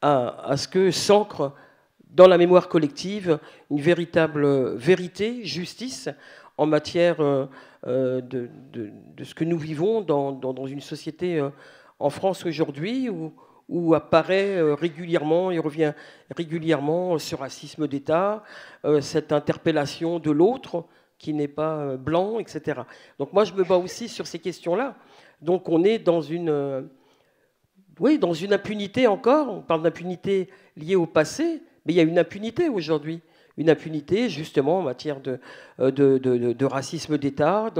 à ce que s'ancre dans la mémoire collective une véritable vérité, justice, en matière de ce que nous vivons dans une société en France aujourd'hui, où où apparaît régulièrement, il revient régulièrement ce racisme d'État, cette interpellation de l'autre qui n'est pas blanc, etc. Donc moi, je me bats aussi sur ces questions-là. Donc on est dans une impunité encore. On parle d'impunité liée au passé, mais il y a une impunité aujourd'hui. Une impunité, justement, en matière de racisme d'État,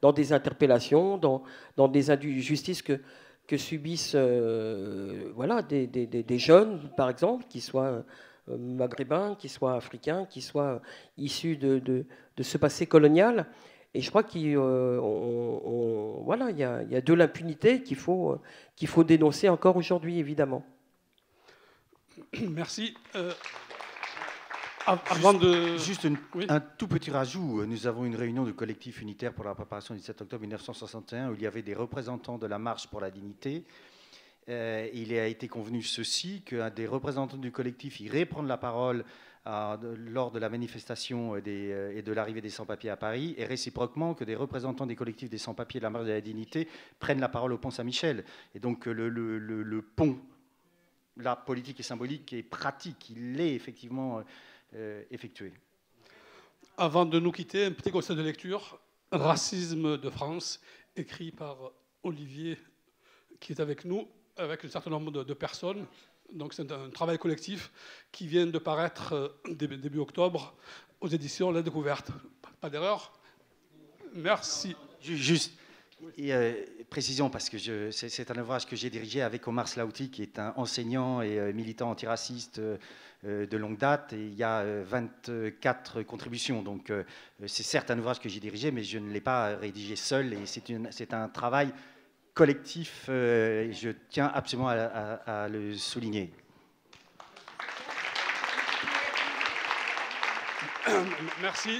dans des interpellations, dans des injustices que subissent des jeunes, par exemple, qui soient maghrébins, qui soient africains, qui soient issus de ce passé colonial. Et je crois qu'il y a de l'impunité qu'il faut dénoncer encore aujourd'hui, évidemment. Merci. Juste un tout petit rajout. Nous avons une réunion du collectif unitaire pour la préparation du 17 octobre 1961 où il y avait des représentants de la marche pour la dignité. Il a été convenu ceci, qu'un des représentants du collectif irait prendre la parole lors de la manifestation et de l'arrivée des sans-papiers à Paris, et réciproquement que des représentants des collectifs des sans-papiers de la marche de la dignité prennent la parole au pont Saint-Michel. Et donc le pont, la politique et symbolique et pratique, il est effectivement effectué. Avant de nous quitter, un petit conseil de lecture, Racisme de France, écrit par Olivier, qui est avec nous, avec un certain nombre de personnes. Donc c'est un travail collectif qui vient de paraître début octobre aux éditions La Découverte. Pas d'erreur. Merci. Juste, précision, parce que c'est un ouvrage que j'ai dirigé avec Omar Slaouti, qui est un enseignant et militant antiraciste de longue date, et il y a 24 contributions. Donc c'est certes un ouvrage que j'ai dirigé, mais je ne l'ai pas rédigé seul, et c'est un travail collectif, je tiens absolument à le souligner. Merci.